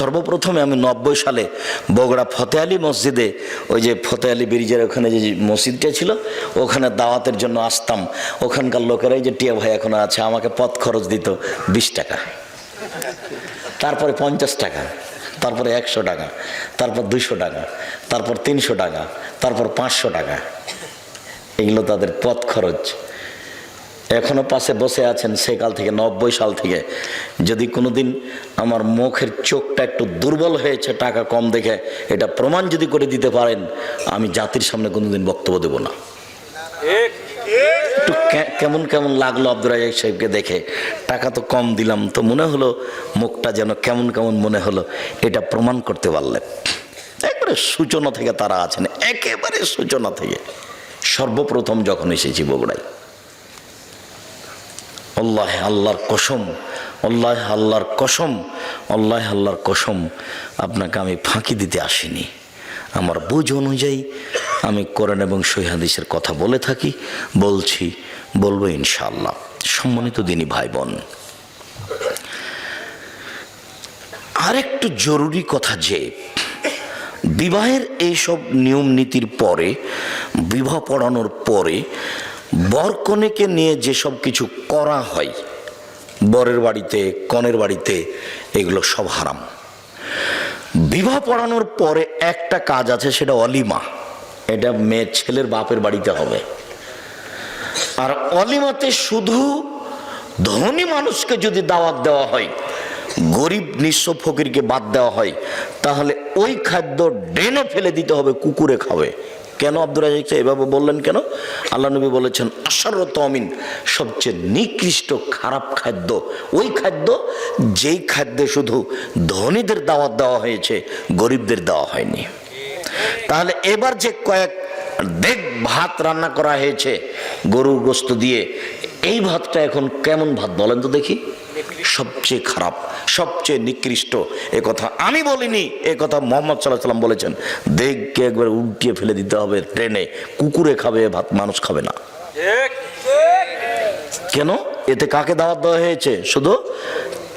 সর্বপ্রথমে আমি 90 সালে বগুড়া ফতে আলী মসজিদে, ওই যে ফতে আলী ব্রিজের ওখানে যে মসজিদটা ছিল, ওখানে দাওয়াতের জন্য আসতাম। ওখানকার লোকেরাই যে টিয়া ভাই এখনো আছে, আমাকে পথ খরচ দিত 20 টাকা, তারপরে 50 টাকা, তারপরে 100 টাকা, তারপর 200 টাকা, তারপর 300 টাকা, তারপর 500 টাকা। এগুলো তাদের পথ খরচ। এখনো পাশে বসে আছেন সেকাল থেকে, 90 সাল থেকে। যদি কোনোদিন আমার মুখের চোখটা একটু দুর্বল হয়েছে টাকা কম দেখে, এটা প্রমাণ যদি করে দিতে পারেন, আমি জাতির সামনে কোনোদিন বক্তব্য দেব না। একটু কেমন কেমন লাগলো আব্দুর রাজ্জাক সাহেবকে দেখে, টাকা তো কম দিলাম, তো মনে হলো মুখটা যেন কেমন কেমন মনে হলো। এটা প্রমাণ করতে পারলেন। একবারে সূচনা থেকে তারা আছেন, একেবারে সূচনা থেকে। সর্বপ্রথম যখন এসেছি বগুড়ায়, আল্লাহ আল্লাহর কসম, আল্লাহ আল্লাহর কসম, আল্লাহ আল্লাহর কসম, আপনাকে আমি ফাঁকি দিতে আসিনি। আমার বুঝ অনুযায়ী আমি কোরআন এবং সহিহ হাদিসের কথা বলে থাকি, বলছি, বলবো ইনশাআল্লাহ। সম্মানিত দিনী ভাই বোন, আরেকটু জরুরি কথা যে বিবাহের এইসব নিয়ম নীতির পরে, বিবাহ পড়ানোর পরে বরকনেকে নিয়ে যেসব কিছু করা হয় বরের বাড়িতে, কনের বাড়িতে, এগুলো সব হারাম। বিবাহ পড়ানোর পরে একটা কাজ আছে, সেটা অলিমা। এটা মেয়ে ছেলের বাপের বাড়িতে হবে। আর অলিমাতে শুধু ধনী মানুষকে যদি দাওয়াত দেওয়া হয়, গরিব নিঃস্ব ফকিরকে বাদ দেওয়া হয়, তাহলে ওই খাদ্য ড্রেনে ফেলে দিতে হবে, কুকুরে খাবে। কেন আব্দুর রাজ্জাক সাহেব এভাবে বললেন কেন? আল্লাহ নবী বলেছেন, আশারত আমিন, সবচেয়ে নিকৃষ্ট খারাপ খাদ্য ওই খাদ্য যেই খাদ্যে শুধু ধনীদের দাওয়াত দেওয়া হয়েছে, গরিবদের দেওয়া হয়নি। তাহলে এবার যে কয়েক দেগ ভাত রান্না করা হয়েছে গরুর গোশত দিয়ে, এই ভাতটা এখন কেমন ভাত বলেন তো দেখি? সবচেয়ে খারাপ, সবচেয়ে নিকৃষ্ট। এ কথা আমি বলিনি, এ কথা মুহাম্মদ সাল্লাল্লাহু আলাইহি ওয়াসাল্লাম বলেছেন। দেখকে একবার উল্টিয়ে ফেলে দিতে হবে ট্রেনে, কুকুরে খাবে ভাত, মানুষ খাবে না। কেন? এতে কাকে দাওয়াত দেওয়া হয়েছে? শুধু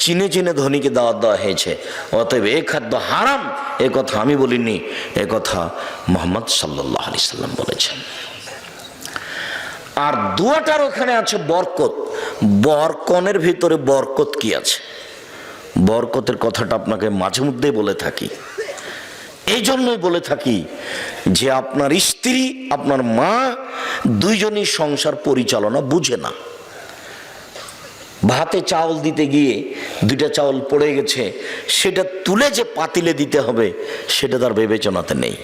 চিনে চিনে ধনীকে দাওয়াত দেওয়া হয়েছে। অতএব এই খাদ্য হারাম, এ কথা আমি বলিনি, এ কথা মুহাম্মদ সাল্লাল্লাহু আলাইহি ওয়াসাল্লাম বলেছেন। আর দুয়াটার ওখানে আছে বরকত। বরকনের ভিতরে বরকত কি আছে? বরকতের কথাটা আপনাকে মাঝে মধ্যেই বলে থাকি। এই জন্যই বলে থাকি যে আপনার স্ত্রী, আপনার মা, দুইজনই সংসার পরিচালনা বুঝে না। ভাতে চাউল দিতে গিয়ে 2টা চাউল পড়ে গেছে, সেটা তুলে যে পাতিলে দিতে হবে, সেটা তার বিবেচনাতে নেই।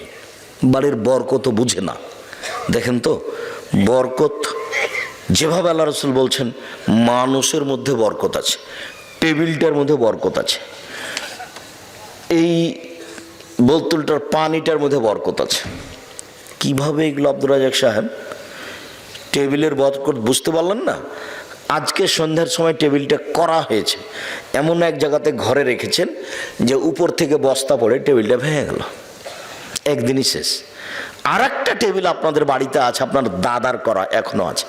বাড়ির বরকত বুঝে না। দেখেন তো, বরকত যেভাবে আল্লাহ রাসূল বলছেন, মানুষের মধ্যে বরকত আছে, টেবিলটার মধ্যে বরকত আছে, এই বোতলটার পানিটার মধ্যে বরকত আছে। কিভাবে এগুলো আব্দুর রাজ্জাক সাহেব? টেবিলের বরকত বুঝতে পারলেন না? আজকে সন্ধ্যার সময় টেবিলটা করা হয়েছে, এমন এক জায়গাতে ঘরে রেখেছেন যে উপর থেকে বস্তা পড়ে টেবিলটা ভেঙে গেল, একদিনই শেষ। আর একটা টেবিল আপনাদের বাড়িতে আছে, আপনার দাদার করা, এখনো আছে।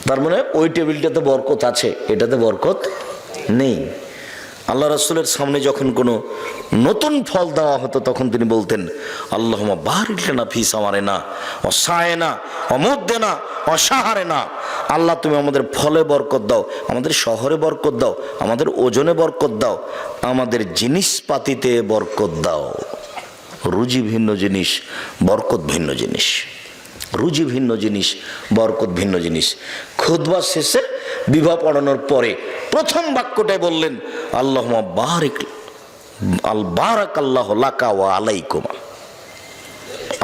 তার মানে ওই টেবিলটাতে বরকত আছে, এটাতে বরকত নেই। আল্লাহ রাসূলের সামনে যখন কোনো নতুন ফল দেওয়া হতো, তখন তিনি বলতেন, আল্লাহুম্মা বারিক লানা ফি সামারিনা ওয়া সায়না ওয়া মুদ্দিনা ওয়া শাহরিনা। আল্লাহ তুমি আমাদের ফলে বরকত দাও, আমাদের শহরে বরকত দাও, আমাদের ওজনে বরকত দাও, আমাদের জিনিসপাতিতে বরকত দাও। রুজি ভিন্ন জিনিস, বরকত ভিন্ন জিনিস। রুজি ভিন্ন জিনিস, বরকত ভিন্ন জিনিস। খুতবা শেষে, বিবাহ পড়ানোর পরে প্রথম বাক্যটাই বললেন, আল্লাহুম্মা বারিক বারাকাল্লাহু লাকা ওয়া আলাইকুমা।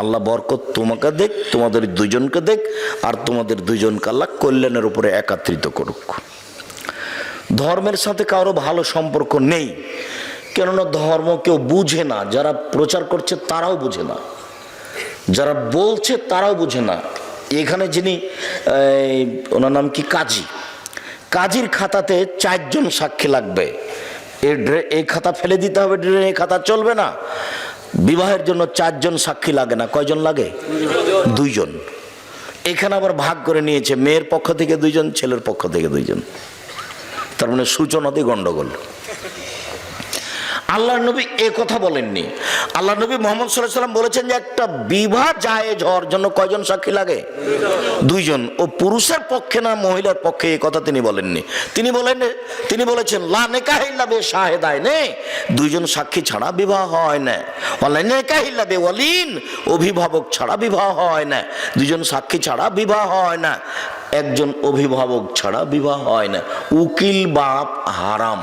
আল্লাহ বরকত তোমাকে দেখ, তোমাদের দুজনকে দেখ, আর তোমাদের দুজনকে আল্লাহ কল্যাণের উপরে একত্রিত করুক। ধর্মের সাথে কারো ভালো সম্পর্ক নেই, কেননা ধর্ম কেউ বুঝে না। যারা প্রচার করছে তারাও বুঝে না, যারা বলছে তারাও বুঝে না। এখানে যিনি, ওনার নাম কি, কাজী, কাজীর খাতাতে 4 জন সাক্ষী লাগবে। এই খাতা ফেলে দিতে হবে, এই খাতা চলবে না। বিবাহের জন্য 4 জন সাক্ষী লাগে না, কয়জন লাগে? 2 জন। এখানে আবার ভাগ করে নিয়েছে, মেয়ের পক্ষ থেকে 2 জন, ছেলের পক্ষ থেকে 2 জন। তার মানে সূচনাতে গন্ডগোল। আল্লাহ নবী এ কথা বলেননি। আল্লাহ নবী মুহাম্মদ সাল্লাল্লাহু আলাইহি ওয়াসাল্লাম বলেছেন যে একটা বিবাহ জায়েজ হওয়ার জন্য কয়জন সাক্ষী লাগে? দুইজন। ও পুরুষের পক্ষে না মহিলার পক্ষে, এই কথা তিনি বলেননি। তিনি বলেছেন লা নিকাহা ইল্লা বিশাহিদাইনি, দুইজন সাক্ষী ছাড়া বিবাহ হয় না। ওয়ালা নিকাহা ইল্লা বিওয়ালিন, অভিভাবক ছাড়া বিবাহ হয় না। দুইজন সাক্ষী ছাড়া বিবাহ হয় না। একজন অভিভাবক ছাড়া বিবাহ হয় না। উকিল বাপ হারাম।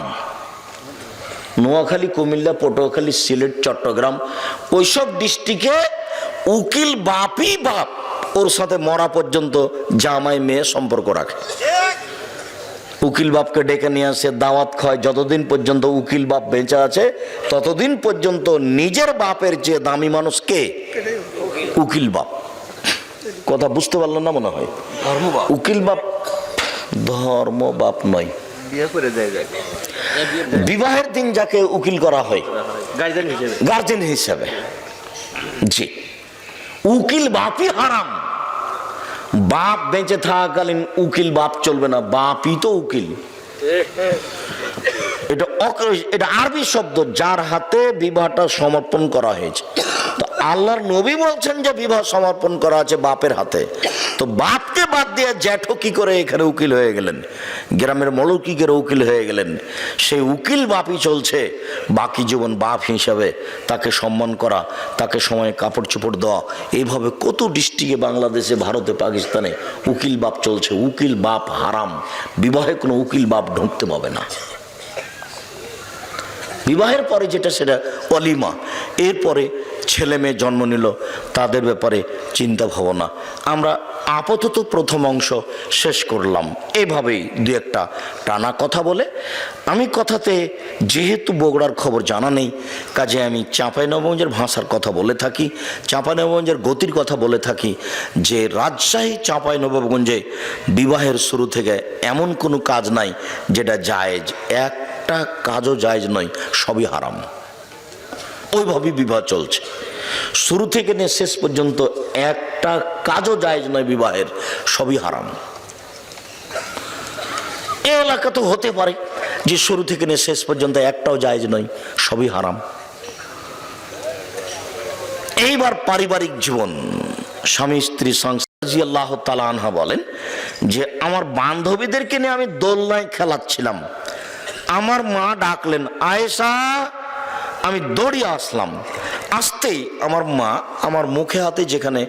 নোয়াখালী, কুমিল্লা, পটুয়াখালী, সিলেট, চট্টগ্রাম ওইসব ডিস্ট্রিক্টে উকিল বাপই বাপ, ওর সাথে মরা পর্যন্ত জামাই মেয়ে সম্পর্ক রাখে। উকিল বাপকে ডেকে নিয়ে আসে, দাওয়াত খায়। যতদিন পর্যন্ত উকিল বাপ বেঁচে আছে ততদিন পর্যন্ত নিজের বাপের চেয়ে দামি মানুষ কে? উকিল বাপ। কথা বুঝতে পারলেন না মনে হয়? উকিল বাপ ধর্ম বাপ নয়। বিবাহের দিন যাকে উকিল করা হয় গার্জেন হিসেবে, জি, উকিল বাপই হারাম। বাপ বেঁচে থাকাকালীন উকিল বাপ চলবে না, বাপই তো উকিল। এটা আরবি শব্দ, যার হাতে বিবাহটা সমর্পণ করা হয়েছে। তো আল্লাহর নবী বলছেন যে বিবাহ সমর্পণ করা আছে বাপের হাতে। তো বাপকে বাদ দিয়ে জ্যাঠো কি করে এখানে উকিল হয়ে গেলেন? গ্রামের মলক কি করে উকিল হয়ে গেলেন? সেই উকিল বাপই চলছে বাকি জীবন। বাপ হিসাবে তাকে সম্মান করা, তাকে সময়ে কাপড় চোপড় দেওয়া, এইভাবে কত ডিস্ট্রিক্টে বাংলাদেশে, ভারতে, পাকিস্তানে উকিল বাপ চলছে। উকিল বাপ হারাম। বিবাহে কোনো উকিল বাপ ঢুকতে পাবে না। বিবাহের পরে যেটা সেটা অলিমা। এরপরে ছেলে মেয়ে জন্ম নিল, তাদের ব্যাপারে চিন্তা ভাবনা। আমরা আপাতত প্রথম অংশ শেষ করলাম। এভাবেই দু একটা টানা কথা বলে আমি কথাতে, যেহেতু বগুড়ার খবর জানা নেই, কাজে আমি চাঁপাইনবাবগঞ্জের ভাষার কথা বলে থাকি, চাঁপাইনবাবগঞ্জের গতির কথা বলে থাকি যে রাজশাহী চাঁপাইনবাবগঞ্জে বিবাহের শুরু থেকে এমন কোনো কাজ নাই যেটা জায়েজ। একটা কাজও জায়েজ নয়, সবই হারাম। ওইভাবেই বিবাহ চলছে শুরু থেকে নিয়ে শেষ পর্যন্ত। একটা কাজও জায়েজ নয় বিবাহের, সবই হারাম। এই এলাকা তো হতে পারে যে শুরু থেকে নিয়ে শেষ পর্যন্ত একটাও জায়েজ নয়, সবই হারাম। এইবার পারিবারিক জীবন, স্বামী স্ত্রী সংসার। রাদিয়াল্লাহু তাআলা আনহা বলেন যে আমার বান্ধবীদেরকে নিয়ে আমি দোলনায় খেলাচ্ছিলাম, আমার মা ডাকলেন আয়েশা, আমি দৌড়িয়ে আসলাম। আসতেই আমার মা আমার মুখে হাতে যেখানে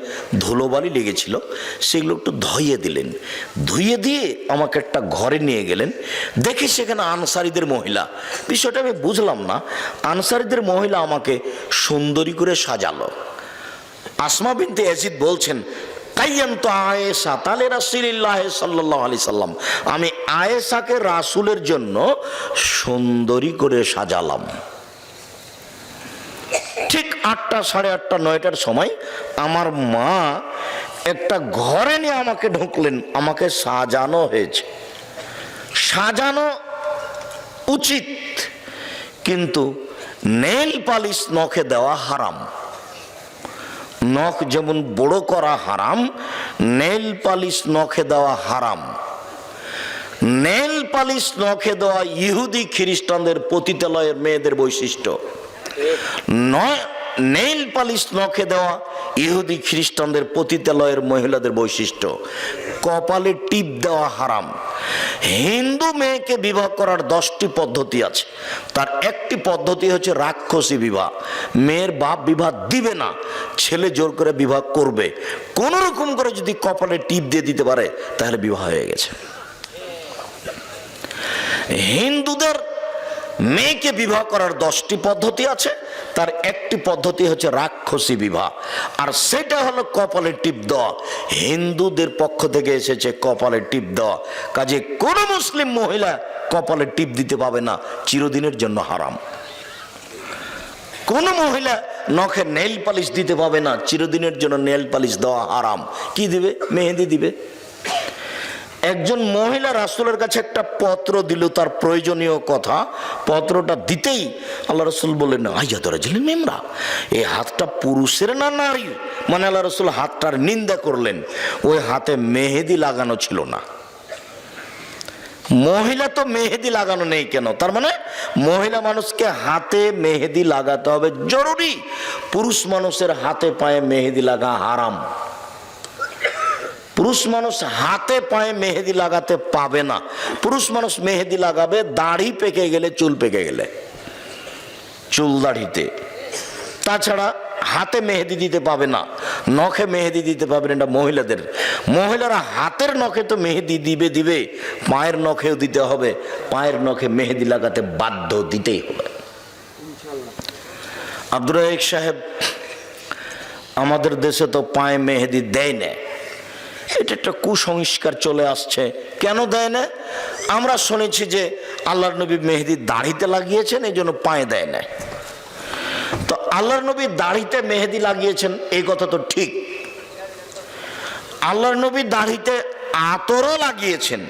ধুলোবালি লেগেছিল সেগুলো একটু ধুইয়ে দিলেন। ধুইয়ে দিয়ে আমাকে একটা ঘরে নিয়ে গেলেন। দেখি সেখানে আনসারীদের মহিলা। বিষয়টা আমি বুঝলাম না। আনসারীদের মহিলা আমাকে সুন্দরী করে সাজালো। আসমা বিনতে ইয়াজিদ বলছেন কাইয়ামতু আয়েশা তালে রাসূলুল্লাহ সাল্লাল্লাহু আলাইহি সাল্লাম, আমি আয়েশাকে রাসূলের জন্য সুন্দরী করে সাজালাম। ঠিক 8টা, 8:30, 9টার সময় আমার মা একটা ঘরে নিয়ে আমাকে ঢুকলেন। আমাকে সাজানো হয়েছে, সাজানো উচিত, কিন্তু নেল পালিশ নখে দেওয়া হারাম। নখ যেমন বড় করা হারাম, নেল পালিশ নখে দেওয়া হারাম। নেল পালিশ নখে দেওয়া ইহুদি খ্রিস্টানদের পতিতালয়ের মেয়েদের বৈশিষ্ট্য নয়। নেল পালিশ নখে দেওয়া ইহুদি খ্রিস্টানদের পতিতালয়ের মহিলাদের বৈশিষ্ট্য। কপালে টিপ দেওয়া হারাম। হিন্দু মেয়েকে বিবাহ করার 10টি পদ্ধতি আছে, তার একটি পদ্ধতি হচ্ছে রাক্ষসী বিবাহ। মেয়ের বাপ বিবাহ দিবে না, ছেলে জোর করে বিবাহ করবে। কোন রকম করে যদি কপালে টিপ দিয়ে দিতে পারে তাহলে বিবাহ হয়ে গেছে। হিন্দুদের মেয়েকে বিবাহ করার 10টি পদ্ধতি আছে, তার একটি পদ্ধতি হচ্ছে রাক্ষসী বিবাহ, আর সেটা হলো কপালে টিপ দেওয়া। হিন্দুদের পক্ষ থেকে এসেছে কপালে টিপ দেওয়া। কাজে কোন মুসলিম মহিলা কপালে টিপ দিতে পাবে না, চিরদিনের জন্য হারাম। কোন মহিলা নখে নেল পালিশ দিতে পাবে না, চিরদিনের জন্য নেল পালিশ দেওয়া হারাম। কি দিবে? মেহেদি দিবে। একজন মহিলা রাসূলের কাছে একটা পত্র দিল, তার প্রয়োজনীয় কথা। পত্রটা দিতেই আল্লাহ রাসূল বললেন আইয়াত রাজুলিন মিমরা, এই হাতটা পুরুষের না নারীর? মানে আল্লাহ রাসূল হাতটার নিন্দা করলেন। ওই হাতে মেহেদি লাগানো ছিল না। মহিলা তো মেহেদি লাগানো নেই কেন? তার মানে মহিলা মানুষকে হাতে মেহেদি লাগাতে হবে জরুরি। পুরুষ মানুষের হাতে পায়ে মেহেদি লাগা হারাম। পুরুষ মানুষ হাতে পায়ে মেহেদি লাগাতে পাবে না। পুরুষ মানুষ মেহেদি লাগাবে দাড়ি পেকে গেলে, চুল পেকে গেলে, চুল দাড়িতে। তাছাড়া হাতে মেহেদি দিতে পাবে না, নখে মেহেদি দিতে পাবে না, এটা মহিলাদের। মহিলারা হাতের নখে তো মেহেদি দিবে, পায়ের নখেও দিতে হবে। পায়ের নখে মেহেদি লাগাতে বাধ্য, দিতেই হবে। আব্দুর রাজ্জাক সাহেব, আমাদের দেশে তো পায়ে মেহেদি দেয় না। এটা একটা কুসংস্কার চলে আসছে। কেন দেয় না? আমরা শুনেছি যে আল্লাহর নবী মেহেদি দাড়িতে লাগিয়েছেন, এই জন্য পায়ে দেয় না। তো আল্লাহর নবী দাড়িতে মেহেদি লাগিয়েছেন এই কথা তো ঠিক। আল্লাহর নবী দাড়িতে আতরও লাগিয়েছেন,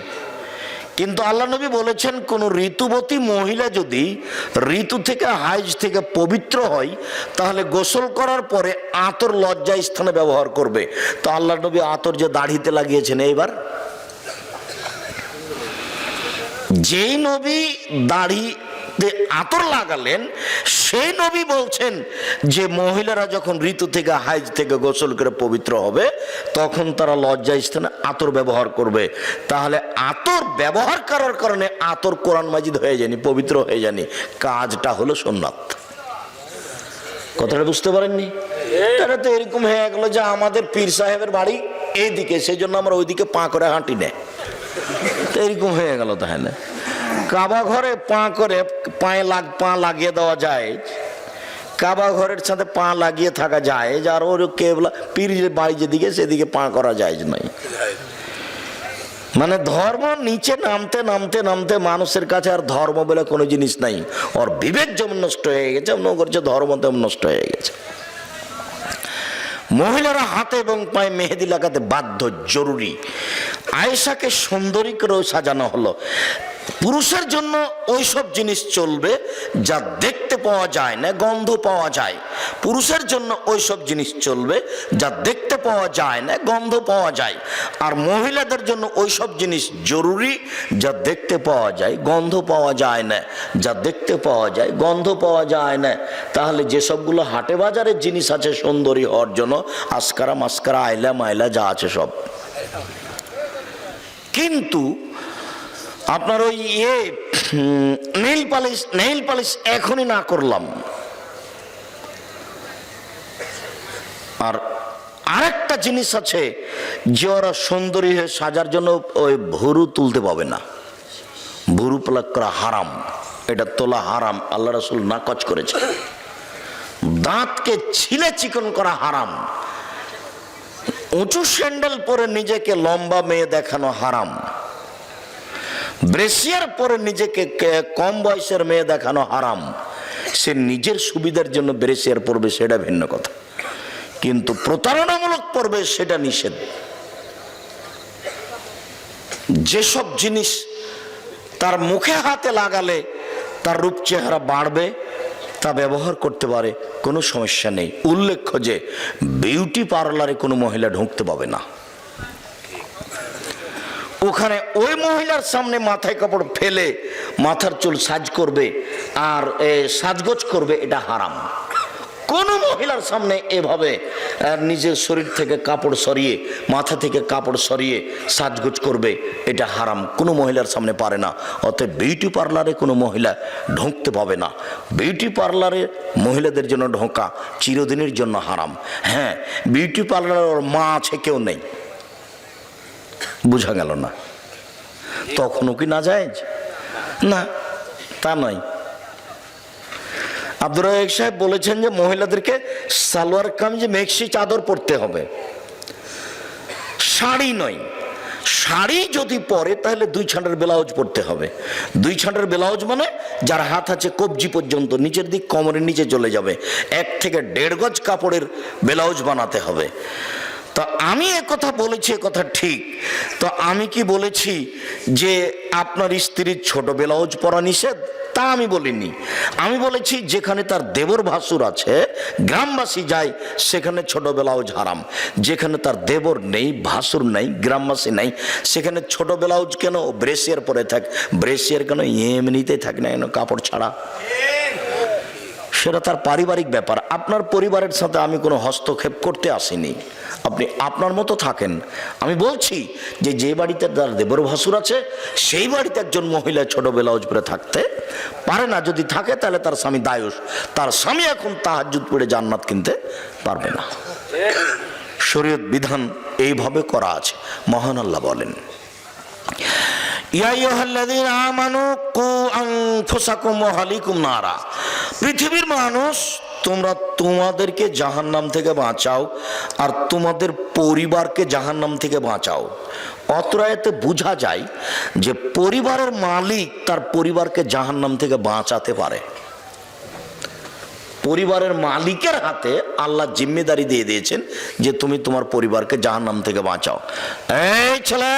কিন্তু আল্লাহ নবী বলেছেন কোন ঋতুবতী মহিলা যদি ঋতু থেকে, হাইজ থেকে পবিত্র হয়, তাহলে গোসল করার পরে আতর লজ্জা স্থানে ব্যবহার করবে। তো আল্লাহ নবী আতর যে দাড়িতে লাগিয়েছেন, এইবার যেই নবী দাড়ি আতর লাগালেন, সেই নবী বলছেন যে মহিলারা যখন ঋতু থেকে, হাইজ থেকে গোসল করে পবিত্র হবে, তখন তারা লজ্জা স্থানে আতর ব্যবহার করবে। তাহলে আতর ব্যবহার করার কারণে আতর কোরআন মাজিদ হয়ে যায়নি, পবিত্র হয়ে যায়নি, কাজটা হলো সুন্নাত। কথাটা বুঝতে পারেননি? তারা তো এরকম হয়ে গেল যে আমাদের পীর সাহেবের বাড়ি এইদিকে, সেই জন্য আমরা ওইদিকে পা করে হাঁটি না, তো এরকম হয়ে গেল। তাহলে কাবা ঘরে পা করে পা লাগিয়ে দেওয়া যায়, কাবা ঘরের সাথে পা লাগিয়ে থাকা যায়, আর ওর কেবলা পীরের বাড়ি যেদিকে সেদিকে পা করা যায় নাই। মানে ধর্ম নিচে নামতে নামতে নামতে মানুষের কাছে আর ধর্ম বলে কোনো জিনিস নাই। ওর বিবেক যেমন নষ্ট হয়ে গেছে, মনে করছে ধর্ম তেমন নষ্ট হয়ে গেছে। মহিলারা হাতে এবং পায়ে মেহেদি লাগাতে বাধ্য, জরুরি। আয়েশাকে সুন্দরী করে সাজানো হলো। পুরুষের জন্য ওইসব জিনিস চলবে যা দেখতে পাওয়া যায় না, গন্ধ পাওয়া যায়। পুরুষের জন্য ওইসব জিনিস চলবে যা দেখতে পাওয়া যায় না, গন্ধ পাওয়া যায়। আর মহিলাদের জন্য ওইসব জিনিস জরুরি যা দেখতে পাওয়া যায়, গন্ধ পাওয়া যায় না, যা দেখতে পাওয়া যায়, গন্ধ পাওয়া যায় না। তাহলে যেসবগুলো হাটে বাজারের জিনিস আছে সুন্দরী হওয়ার জন্য, আসকারা মাস্কারা, আইলা মাইলা যা আছে সব, কিন্তু আপনার ওই নেইল পালিশ এখনই না করলাম। আর আরেকটা জিনিস আছে যে ওরা সুন্দরী হয়ে সাজার জন্য ওই ভুরু তুলতে পাবে না। ভুরু প্লাক করা হারাম, এটা তোলা হারাম, আল্লাহ রাসূল নাকচ করেছে। দাঁতকে ছিলে চিকন করা হারাম। উঁচু স্যান্ডেল পরে নিজেকে লম্বা মেয়ে দেখানো হারাম। ব্রেসিয়ার পরে নিজেকে কম বয়সের মেয়ে দেখানো হারাম। সে নিজের সুবিধার জন্য ব্রেসিয়ার পরবে, সেটা ভিন্ন কথা, কিন্তু প্রতারণামূলক পরবে সেটা নিষেধ। যেসব জিনিস তার মুখে হাতে লাগালে তার রূপ চেহারা বাড়বে, তা ব্যবহার করতে পারে, কোনো সমস্যা নেই। উল্লেখ্য যে বিউটি পার্লারে কোনো মহিলা ঢুকতে পাবে না। ওখানে ওই মহিলার সামনে মাথায় কাপড় ফেলে মাথার চুল সাজ করবে আর সাজগোজ করবে, এটা হারাম। কোন মহিলার সামনে এভাবে নিজের শরীর থেকে কাপড় সরিয়ে, মাথা থেকে কাপড় সরিয়ে সাজগোজ করবে, এটা হারাম। কোনো মহিলার সামনে পারে না। অতএব বিউটি পার্লারে কোনো মহিলা ঢুকতে পাবে না। বিউটি পার্লারে মহিলাদের জন্য ঢোকা চিরদিনের জন্য হারাম। হ্যাঁ, বিউটি পার্লারে ওর মা আছে, কেউ নেই, বুঝা গেল না? তখনও কি না যায়? না, তা নয়। আব্দুর রাজ্জাক সাহেব বলেছেন যে মহিলাদেরকে সালোয়ার কামিজে মেক্সি চাদর পরতে হবে, শাড়ি নয়। শাড়ি যদি পরে তাহলে 2 ছাঁটের ব্লাউজ পরতে হবে। 2 ছাঁটের ব্লাউজ মানে যার হাত আছে কবজি পর্যন্ত, নিচের দিক কোমরের নিচে চলে যাবে, 1 থেকে 1.5 গজ কাপড়ের ব্লাউজ বানাতে হবে। তো আমি কথা বলেছি, কথা ঠিক। তো আমি কি বলেছি যে আপনার স্ত্রীর ছোট ব্লাউজ পরা নিষেধ? তা আমি বলিনি। আমি বলেছি যেখানে তার দেবর ভাসুর আছে, গ্রামবাসী যায়, সেখানে ছোট ব্লাউজ হারাম। যেখানে তার দেবর নেই, ভাসুর নেই, গ্রামবাসী নেই, সেখানে ছোট ব্লাউজ কেন, ব্রেসিয়ার পরে থাক। ব্রেসিয়ার কেন, এমনিতেই থাক না কেন কাপড় ছাড়া, সেটা তার পারিবারিক ব্যাপার। আপনার পরিবারের সাথে আমি কোনো হস্তক্ষেপ করতে আসিনি, আপনি আপনার মতো থাকেন। আমি বলছি যে যে বাড়িতে তার দেবর ভাসুর আছে সেই বাড়িতে একজন মহিলা ছোট ব্লাউজ পরে থাকতে পারে না। যদি থাকে তাহলে তার স্বামী দায়ুস, তার স্বামী এখন তাহাজ্জুদ পড়ে জান্নাত কিনতে পারবে না। শরীয়ত বিধান এইভাবে করা আছে। মহান আল্লাহ বলেন, পৃথিবীর মানুষ, তোমরা তোমাদেরকে জাহান্নাম থেকে বাঁচাও আর তোমাদের পরিবারকে জাহান্নাম থেকে বাঁচাও। অত্র আয়াতে বোঝা যায় যে পরিবারের মালিক তার পরিবারকে জাহান্নাম থেকে বাঁচাতে পারে। পরিবারের মালিকের হাতে আল্লাহ জিম্মেদারি দিয়ে দিয়েছেন যে তুমি তোমার পরিবারকে জাহান্নাম থেকে বাঁচাও। এই ছেলে,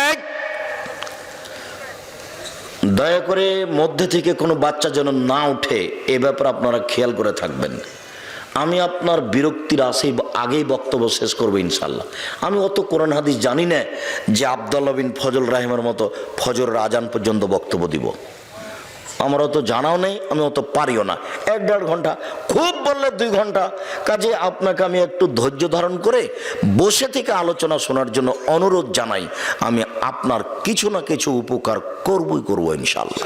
দয়া করে মধ্যে থেকে কোনো বাচ্চা যেন না উঠে, এ ব্যাপারে আপনারা খেয়াল করে থাকবেন। আমি আপনার বিরক্তির আগেই বক্তব্য শেষ করবো ইনশাল্লাহ। আমি অত কোরআন হাদিস জানি না যে আব্দুল্লাহ বিন ফজল রাহিমের মতো ফজরের আজান পর্যন্ত বক্তব্য দিব। আমার অত জানাও নেই, আমি অত পারিও না। 1-1.5 ঘন্টা, খুব বললে 2 ঘন্টা। কাজে আপনাকে আমি একটু ধৈর্য ধারণ করে বসে থেকে আলোচনা শোনার জন্য অনুরোধ জানাই। আমি আপনার কিছু না কিছু উপকার করবই করবো ইনশাল্লাহ।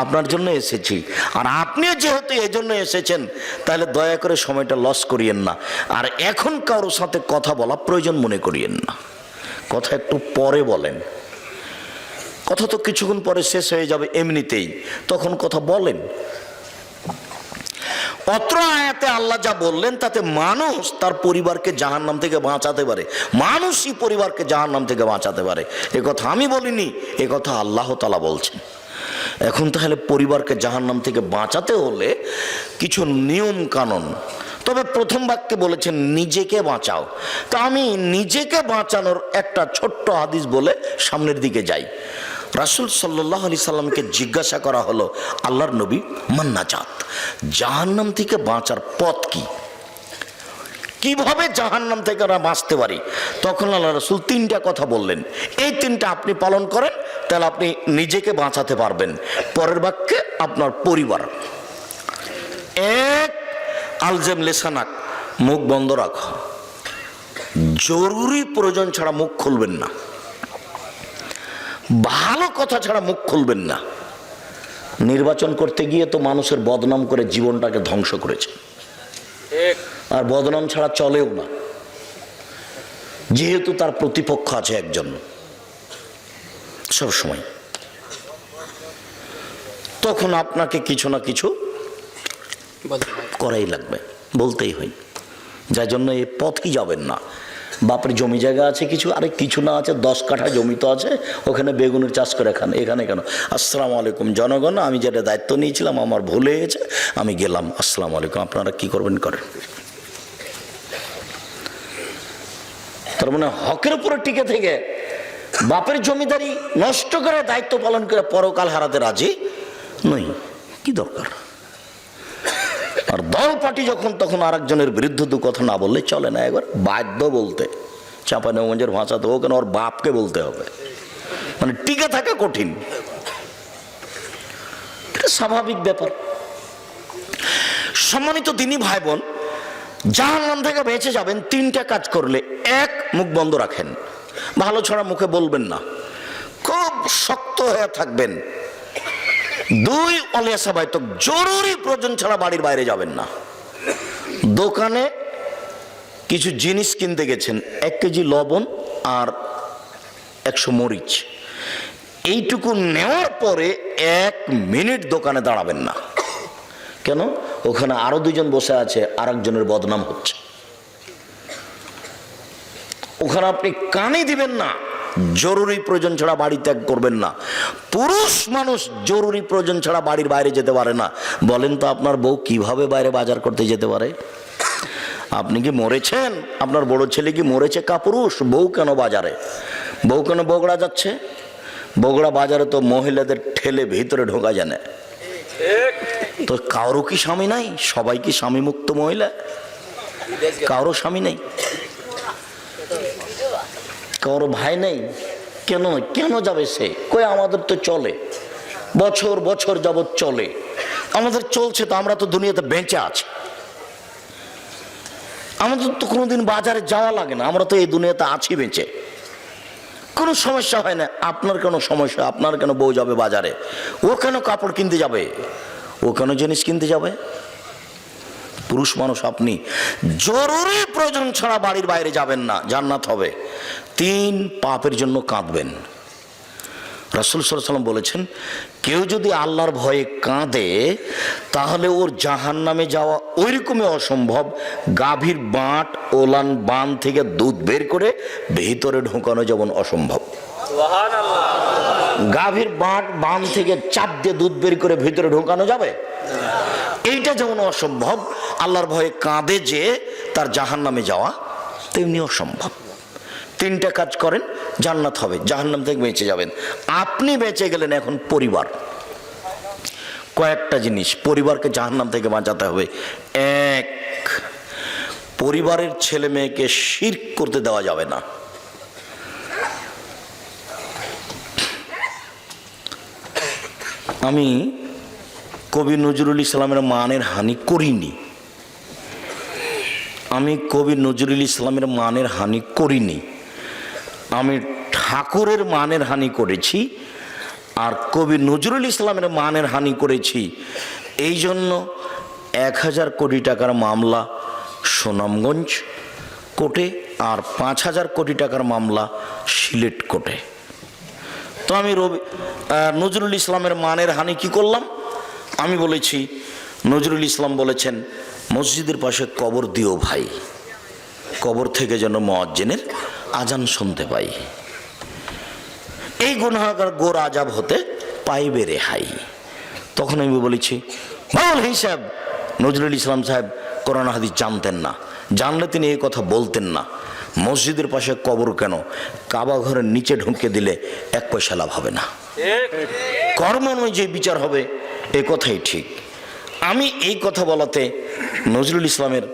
আপনার জন্য এসেছি, আর আপনিও যেহেতু এজন্য এসেছেন তাহলে দয়া করে সময়টা লস করিয়েন না। আর এখন কারোর সাথে কথা বলা প্রয়োজন মনে করিয়েন না, কথা একটু পরে বলেন। কথা তো কিছুক্ষণ পরে শেষ হয়ে যাবে এমনিতেই, তখন কথা বলেন। অত্র আয়াতে আল্লাহ যা বললেন তাতে মানুষ তার পরিবারকে জাহান্নাম থেকে বাঁচাতে পারে, মানুষই পরিবারকে জাহান্নাম থেকে বাঁচাতে পারে। এ কথা আমি বলিনি, এ কথা আল্লাহ তাআলা বলছেন। এখন তাহলে পরিবারকে জাহান্নাম থেকে বাঁচাতে হলে কিছু নিয়ম কানুন, তবে প্রথম বাক্যে বলেছেন নিজেকে বাঁচাও। তা আমি নিজেকে বাঁচানোর একটা ছোট্ট হাদিস বলে সামনের দিকে যাই। রাসূল সাল্লাল্লাহু আলাইহি সাল্লামকে জিজ্ঞাসা করা হলো, আল্লাহর নবী, মান নাজাত, জাহান্নাম থেকে বাঁচার পথ কি, কিভাবে জাহান্নাম থেকে আমরা বাঁচতে পারি? তখন আল্লাহ রাসূল 3টা কথা বললেন। এই 3টা আপনি পালন করেন তাহলে আপনি নিজেকে বাঁচাতে পারবেন। পরের বাক্যে আপনার পরিবার। 1, আলজেম লেসানাক, মুখ বন্ধ রাখো, জরুরি প্রয়োজন ছাড়া মুখ খুলবেন না, ভালো কথা ছাড়া মুখ খুলবেন না। নির্বাচন করতে গিয়ে তো মানুষের বদনাম করে জীবনটাকে ধ্বংস করেছে, আর বদনাম ছাড়া চলেও না, যেহেতু তার প্রতিপক্ষ আছে একজন সব সময়। তখন আপনাকে কিছু না কিছু করাই লাগবে, বলতেই হয়। যার জন্য এই পথ কি যাবেন না। বাপের জমি জায়গা আছে কিছু, আরে কিছু না আছে 10 কাঠা জমি তো আছে, ওখানে বেগুনের চাষ করে খান। এখানে কেন? আসসালামু আলাইকুম জনগণ, আমি যেটা দায়িত্ব নিয়েছিলাম আমার ভুল হয়ে গেছে, আমি গেলাম, আসসালামু আলাইকুম, আপনারা কি করবেন করেন। তার মানে হকের উপরে টিকে থেকে বাপের জমিদারি নষ্ট করে দায়িত্ব পালন করে পরকাল হারাতে রাজি নই, কি দরকার? আর দল পার্টি যখন তখন আরেকজনের বিরুদ্ধে 2 কথা না বললে চলে না, একবার বাধ্য বলতে। চাঁপাইনবাবগঞ্জের ভাষা তো ওখানে ওর বাপকে বলতে হবে, মানে টিকে থাকা কঠিন, এটা স্বাভাবিক ব্যাপার। সম্মানিত দিনী ভাই বোন, জাহান্নাম থেকে বেঁচে যাবেন 3টা কাজ করলে। 1, মুখ বন্ধ রাখেন, ভালো ছড়া মুখে বলবেন না, খুব শক্ত হয়ে থাকবেন। 2, অলিয়াসা বাইতক, জরুরি প্রয়োজন ছাড়া বাড়ির বাইরে যাবেন না। দোকানে কিছু জিনিস কিনতে গেছেন, 1 কেজি লবণ আর 100 মরিচ, এইটুকু নেওয়ার পরে 1 মিনিট দোকানে দাঁড়াবেন না। কেন? ওখানে আরো 2 জন বসে আছে, আরেকজনের বদনাম হচ্ছে। ওখানে আপনি কানে দিবেন না, জরুরি প্রয়োজন ছাড়া বাড়ি ত্যাগ করবেন না। পুরুষ মানুষ জরুরি প্রয়োজন ছাড়া বাড়ির বাইরে যেতে পারে না। বলেন তো আপনার বউ কিভাবে বাইরে বাজার করতে যেতে পারে? আপনি কি মরেছেন? আপনার বড় ছেলে কি মরেছে কাপুরুষ? বউ কেন বাজারে? বউ কেন বগুড়া যাচ্ছে? বগুড়া বাজারে তো মহিলাদের ঠেলে ভিতরে ঢোকা যায় না, তো কারো কি স্বামী নাই? সবাই কি স্বামী মুক্ত মহিলা? কারো স্বামী নেই, কারো ভাই নেই। কেন কেন যাবে সে? কই আমাদের তো চলে, বছর বছর যাবৎ চলে, আমাদের চলছে তো, আমরা তো দুনিয়াতে বেঁচে আছি, আমাদের তো কোনোদিন বাজারে যাওয়া লাগে না, আমরা তো এই দুনিয়াতে আছি বেঁচে, কোনো সমস্যা হয় না। আপনার কেন সমস্যা? আপনার কেন বউ যাবে বাজারে? ও কেন কাপড় কিনতে যাবে? ও কেন জিনিস কিনতে যাবে? পুরুষ মানুষ আপনি জরুরি প্রয়োজন ছাড়া বাড়ির বাইরে যাবেন না, জান্নাত হবে। 3 পাপের জন্য কাঁদবেন। রাসূল সাল্লাল্লাহু আলাইহি ওয়াসাল্লাম বলেছেন, কেউ যদি আল্লাহর ভয়ে কাঁদে তাহলে ওর জাহান্নামে যাওয়া ওইরকমই অসম্ভব গাভীর বাঁট ওলান বান থেকে দুধ বের করে ভিতরে ঢোকানো যেমন অসম্ভব। সুবহানাল্লাহ। গাভীর বাঁট বান থেকে চাপ দিয়ে দুধ বের করে ভিতরে ঢোকানো যাবে? এইটা যেমন অসম্ভব, আল্লাহর ভয়ে কাঁদে যে তার জাহান্নামে যাওয়া তেমনি অসম্ভব। 3টা কাজ করেন, জান্নাত হবে, জাহান্নাম থেকে বেঁচে যাবেন। আপনি বেঁচে গেলেন। এখন পরিবার, কয়েকটা জিনিস পরিবারকে জাহান্নাম থেকে বাঁচাতে হবে। 1, পরিবারের ছেলে মেয়েকে শিরক করতে দেওয়া যাবে না। আমি কবি নজরুল ইসলামের মানের হানি করিনি, আমি কবি নজরুল ইসলামের মানের হানি করিনি, আমি ঠাকুরের মানের হানি করেছি। আর কবি নজরুল ইসলামের মানের হানি করেছি এই জন্য 1000 কোটি টাকার মামলা সুনামগঞ্জ কোর্টে আর 5000 কোটি টাকার মামলা সিলেট কোর্টে। তো আমি নজরুল ইসলামের মানের হানি কি করলাম? আমি বলেছি, নজরুল ইসলাম বলেছেন মসজিদের পাশে কবর দিও ভাই, কবর থেকে যেন মুয়াজ্জিনের আজান শুনতে পাই, এই গুনাহগার গোর আজাব হতে পাইবে রেহাই। তখন আমি বলেছি, বল হিসাব নজরুল ইসলাম সাহেব কোরআন হাদিস জানতেন না, জানলে তিনি এই কথা বলতেন না। মসজিদের পাশে কবর কেন? কাবা ঘরের নিচে ঢুকে দিলে 1 পয়সা লাভ হবে না, কর্ম অনুযায়ী বিচার হবে, এ কথাই ঠিক। আমি এই কথা বলাতে নজরুল ইসলামের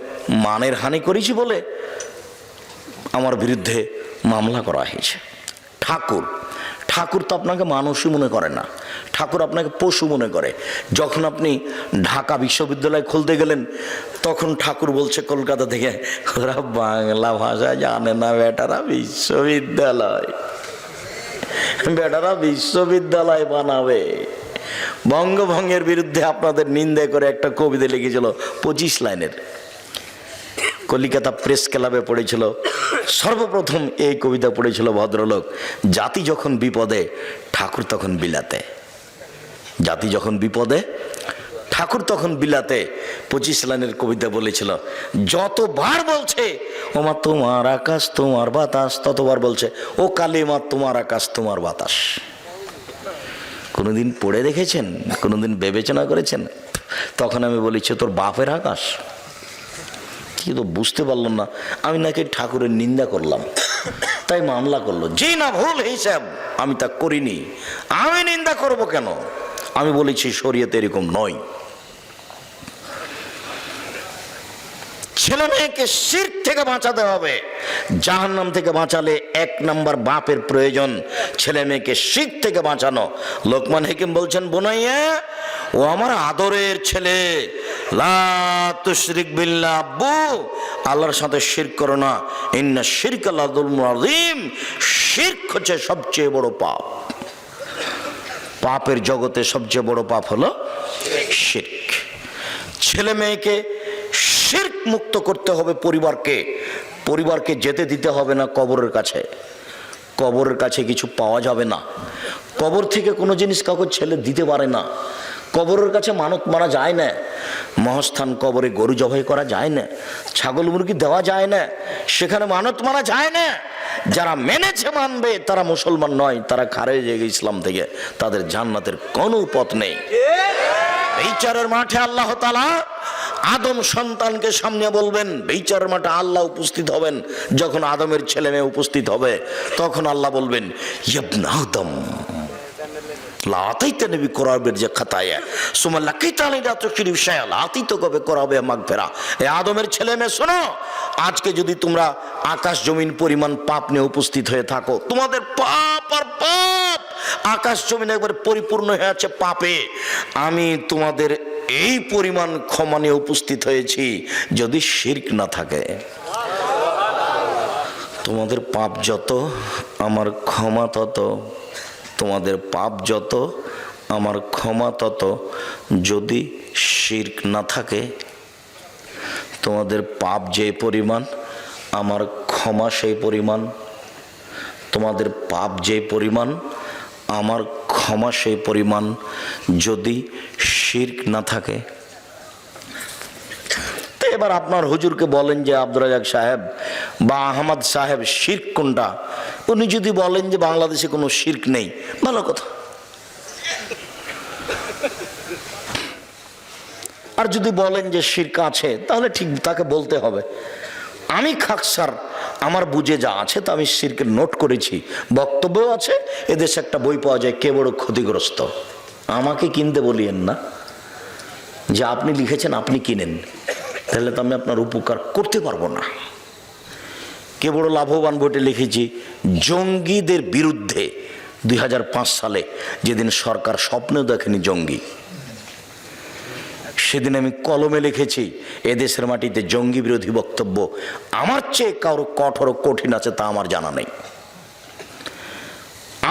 মানের হানি করেছি বলে আমার বিরুদ্ধে মামলা করা হয়েছে। ঠাকুর তো আপনাকে মানুষই মনে করে না, ঠাকুর আপনাকে পশু মনে করে। যখন আপনি ঢাকা বিশ্ববিদ্যালয় খুলতে গেলেন তখন ঠাকুর বলছে কলকাতা থেকে, ওরা বাংলা ভাষা জানে না, বেটারা বিশ্ববিদ্যালয় বানাবে। বঙ্গভঙ্গের বিরুদ্ধে আপনাদের নিন্দা করে একটা কবিতা লিখেছিল 25 লাইনের, কলিকাতা প্রেস ক্লাবে পড়েছিল। সর্বপ্রথম এই কবিতা পড়েছিল ভদ্রলোক, জাতি যখন বিপদে ঠাকুর তখন বিলাতে, জাতি যখন বিপদে ঠাকুর তখন বিলাতে। 25 লাইনের কবিতা বলেছিল। যতবার বলছে ওমা তোমার আকাশ তোমার বাতাস, ততবার বলছে ও কালিমা তোমার আকাশ তোমার বাতাস। কোনোদিন পড়ে দেখেছেন? কোনোদিন বিবেচনা করেছেন? তখন আমি বলেছি তোর বাপের আকাশ। কি তো বুঝতে পারলাম না, আমি নাকি ঠাকুরের নিন্দা করলাম, তাই মামলা করলো। জি না, ভুল হিসাব, আমি তা করিনি। আমি নিন্দা করব কেন? আমি বলেছি শরীয়তে এরকম নয়। ছেলে মেয়েকে শিরক থেকে বাঁচাতে হবে। জাহান্নাম থেকে বাঁচালে 1 নাম্বার বাপের প্রয়োজন, ছেলে মেয়েকে শিরক থেকে বাঁচানো। লোকমান হাকিম বলছেন, বোনাইয়া ও আমার আদরের ছেলে, লা তুশরিক বিল্লাহ, আব্বু আল্লাহর সাথে শিরক করো না, ইন্না শিরকা লাযুলমুন আযীম, শিরক হচ্ছে সবচেয়ে বড় পাপ। পাপের জগতে সবচেয়ে বড় পাপ হলো শিরক। ছেলে মেয়েকে শিরক মুক্ত করতে হবে। পরিবারকে যেতে দিতে হবে না কবরের কাছে। কবরের কাছে কিছু পাওয়া যাবে না, কবর থেকে কোনো জিনিস কাউকে ছেলে দিতে পারে না। কবরের কাছে মানত মারা যায় না, মহাস্থান কবরে গরু জবাই করা যায় না, ছাগল মুরগি দেওয়া যায় না, সেখানে মানত মারা যায় না। যারা মেনেছে মানবে তারা মুসলমান নয়, তারা খারেজ হয়ে গেছে ইসলাম থেকে, তাদের জান্নাতের কোনো পথ নেই। বিচারের মাঠে আল্লাহ তাআলা আদম সন্তানকে সামনে বলবেন, বিচারের মাঠে আল্লাহ উপস্থিত হবেন। যখন আদমের ছেলে মেয়ে উপস্থিত হবে তখন আল্লাহ বলবেন, ইবনে আদম লাতাইতে নবী করাবের যে খাতায়া সুমা লাকিতা আলাইনা তুশরিফ শায়া লাতিত কবে করাবে মাগফিরা। এ আদমের ছেলে মেয়ে শোনো, আজকে যদি তোমরা আকাশ জমিন পরিমাণ পাপ নিয়ে উপস্থিত হয়ে থাকো, তোমাদের পাপ আর পাপ, আকাশ জমিন একবার পরিপূর্ণ হয়ে আছে পাপে, আমি তোমাদের এই পরিমাণ ক্ষমা নিয়ে উপস্থিত হয়েছি যদি শিরক না থাকে। তোমাদের পাপ যত আমার ক্ষমা তত, তোমাদের পাপ যত আমার ক্ষমা তত যদি শিরক না থাকে। তোমাদের পাপ যে পরিমাণ আমার ক্ষমা সেই পরিমাণ, তোমাদের পাপ যে পরিমাণ আমার ক্ষমা সেই পরিমাণ যদি শিরক না থাকে। তো এবার আপনার হুজুরকে বলেন যে আব্দুর রাজ্জাক সাহেব বা আহমদ সাহেব শিরক কোনটা, উনি যদি বলেন যে বাংলাদেশে কোনো শিরক নেই, ভালো কথা। আর যদি বলেন যে শিরক আছে, তাহলে ঠিক তাকে বলতে হবে আমি খাকসার আমার বুঝে যা আছে তা আমি শিরকের নোট করেছি, বক্তব্যও আছে। এদেশে একটা বই পাওয়া যায় কে বড় ক্ষতিগ্রস্ত। আমাকে কিনতে বলিয়েন না, যে আপনি লিখেছেন আপনি কিনেন, তাহলে তো আমি আপনার উপকার করতে পারবো না। কে বড় লাভবান বইটা লিখেছি জঙ্গিদের বিরুদ্ধে 2005 সালে, যেদিন সরকার স্বপ্নেও দেখেনি জঙ্গি, সেদিন আমি কলমে লিখেছি এদেশের মাটিতে জঙ্গি বিরোধী বক্তব্য আমার চেয়ে কারো কঠোর কঠিন আছে তা আমার জানা নেই।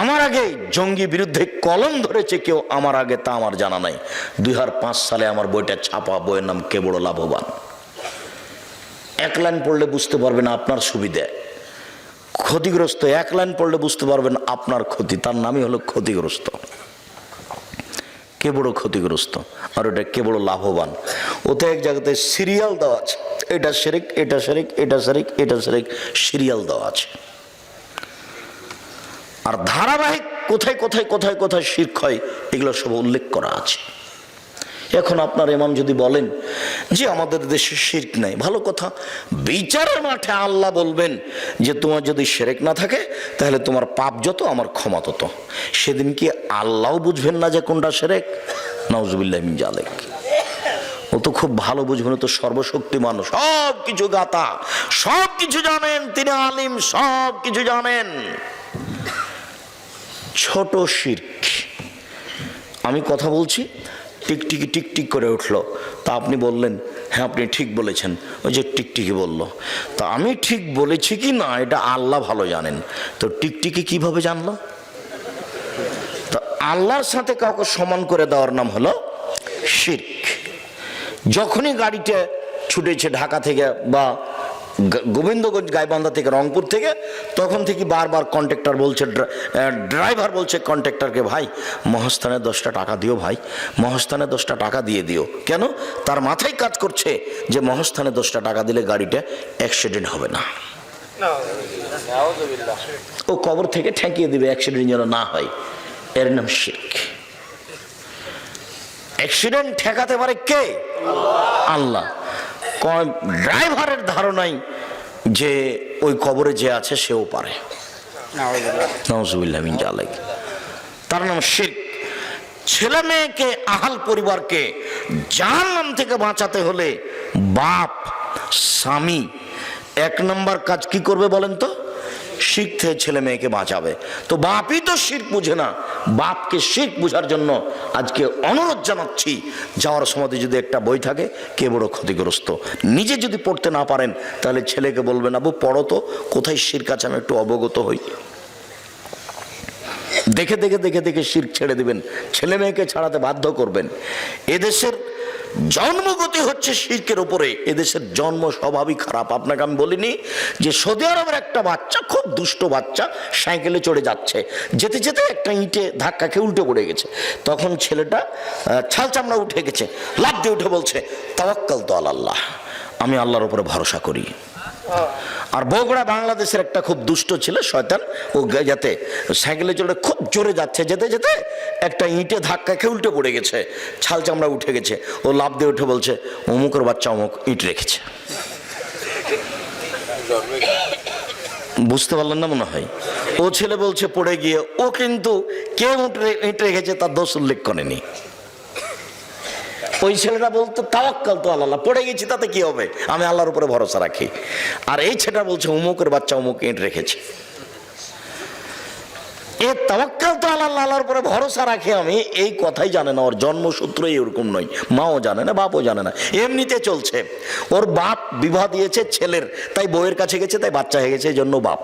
আমার আগে জঙ্গি বিরুদ্ধে কলম ধরেছে কেউ আমার আগে তা আমার জানা নাই। 2005 সালে আমার বইটা ছাপা, বইয়ের নাম কে বড় লাভবান। এক লাইন পড়লে বুঝতে পারবেন আপনার সুবিধে, ক্ষতিগ্রস্ত এক লাইন পড়লে বুঝতে পারবেন আপনার ক্ষতি, তার নামই হলো ক্ষতিগ্রস্ত। কে বড় ক্ষতিগ্রস্ত আর ওটা কে বড় লাভবান। ওতে এক জায়গাতে সিরিয়াল দেওয়া আছে, এটা শিরক এটা শিরক এটা শিরক এটা শিরক, সিরিয়াল দেওয়া আছে। আর ধারাবাহিক কোথায় কোথায় কোথায় কোথায় শিরক হয় এগুলো সব উল্লেখ করা আছে। এখন আপনার ইমাম যদি বলেন যে আমাদের দেশে শিরক নাই, ভালো কথা, বিচারের মাঠে আল্লাহ বলবেন যে তোমার যদি শিরক না থাকে তাহলে তোমার পাপ যত আমার ক্ষমা তত। সেদিন কি আল্লাহও বুঝবেন না যে কোনটা শিরক? নাউজুবিল্লাহ মিন যালিক। ও তো খুব ভালো বুঝবেন, তো সর্বশক্তিমান, সব কিছু গাতা, সব কিছু জানেন, তিনি আলিম, সব কিছু জানেন। ছোট শিরক, আমি কথা বলছি টিকটিকি টিকটিক করে উঠলো, তা আপনি বললেন হ্যাঁ আপনি ঠিক বলেছেন, ওই যে টিকটিকি বলল, তা আমি ঠিক বলেছি কি না এটা আল্লাহ ভালো জানেন। তো টিকটিকি কিভাবে জানলো? তো আল্লাহর সাথে কাউকে সমান করে দেওয়ার নাম হলো শিরক। যখনই গাড়িটা ছুটেছে ঢাকা থেকে বা গোবিন্দগঞ্জ গাইবান্ধা থেকে রংপুর থেকে, তখন থেকে বারবার কন্ট্রাক্টর বলছে, ড্রাইভার বলছে কন্ট্রাক্টরকে, ভাই মহাস্থানে 10টা টাকা দিও, ভাই মহাস্থানে 10টা টাকা দিয়ে দিও। কেন? তার মাথায় কাজ করছে যে মহাস্থানে 10টা টাকা দিলে গাড়িটা অ্যাক্সিডেন্ট হবে না, ও কবর থেকে ঠেকিয়ে দিবে অ্যাক্সিডেন্ট যেন না হয়। এর নাম শিরক। অ্যাক্সিডেন্ট ঠেকাতে পারে কে? আল্লাহ। ড্রাইভারের ধারণাই যে ওই কবরে যে আছে সেও পারে, নাউজুবিল্লাহ মিন যালিক। তার নাম শিরক। ছেলে মেয়েকে, আহাল পরিবারকে জাহান্নাম থেকে বাঁচাতে হলে বাপ স্বামী 1 নম্বর কাজ কি করবে বলেন তো? শিরক থেকে ছেলে মেয়েকে বাঁচাবে। তো বাপই তো শিরক বুঝে না, বাপকে শিরক বুঝার জন্য আজকে অনুরোধ জানাচ্ছি, যাওয়ার সময় যদি একটা বই থাকে কে বড় ক্ষতিগ্রস্ত, নিজে যদি পড়তে না পারেন তাহলে ছেলেকে বলবেন আবু পড়ো তো, কোথায় শিরক আছে আমি একটু অবগত হই। দেখে দেখে দেখে দেখে শিরক ছেড়ে দিবেন, ছেলে মেয়েকে ছাড়াতে বাধ্য করবেন। এদেশের জন্মগতি হচ্ছে শিরকের উপরে, এদেশের জন্ম স্বভাবই খারাপ। আপনাকে আমি বলিনি যে সৌদি আরবের একটা বাচ্চা, খুব দুষ্ট বাচ্চা, সাইকেলে চড়ে যাচ্ছে, যেতে যেতে একটা ইঁটে ধাক্কা খেয়ে উল্টে পড়ে গেছে। তখন ছেলেটা ছাল চামড়া উঠে গেছে, লাফ দিয়ে উঠে বলছে তাওয়াক্কালতু আলাল্লাহ, আমি আল্লাহর উপরে ভরসা করি। আর বগুড়া বাংলাদেশের একটা খুব দুষ্ট ছিল শয়তান, ও যাতে সাইকেলে চড়ে খুব জোরে যাচ্ছে, যেতে যেতে একটা ইঁটে ধাক্কা খেয়ে উল্টে পড়ে গেছে, ছাল চামড়া উঠে গেছে। ও লাফ দিয়ে উঠে বলছে অমুকের বাচ্চা অমুক ইঁট রেখেছে। বুঝতে পারলেন না মনে হয়? ও ছেলে বলছে পড়ে গিয়ে, ও কিন্তু কে ইট রেখেছে তার দোষ উল্লেখ করেনি। ওই ছেলেটা বলতো তাওয়াক্কাল তো আল্লাহ, পড়ে গেছি তাতে কি হবে, আমি আল্লাহর উপরে ভরসা রাখি। আর এই ছেলেটা বলছে অমুকের বাচ্চা অমুক ইট রেখেছে। এ তাওয়াক্কাল তো আল্লাহ, আল্লাহর উপরে ভরসা রাখে আমি, এই কথাই জানে না। ওর জন্মসূত্রই এরকম নয়, মাও জানে না, বাপও জানে না, এমনিতে চলছে। ওর বাপ বিবাহ দিয়েছে ছেলের, তাই বউয়ের কাছে গেছে, তাই বাচ্চা হয়ে গেছে, এই জন্য বাপ।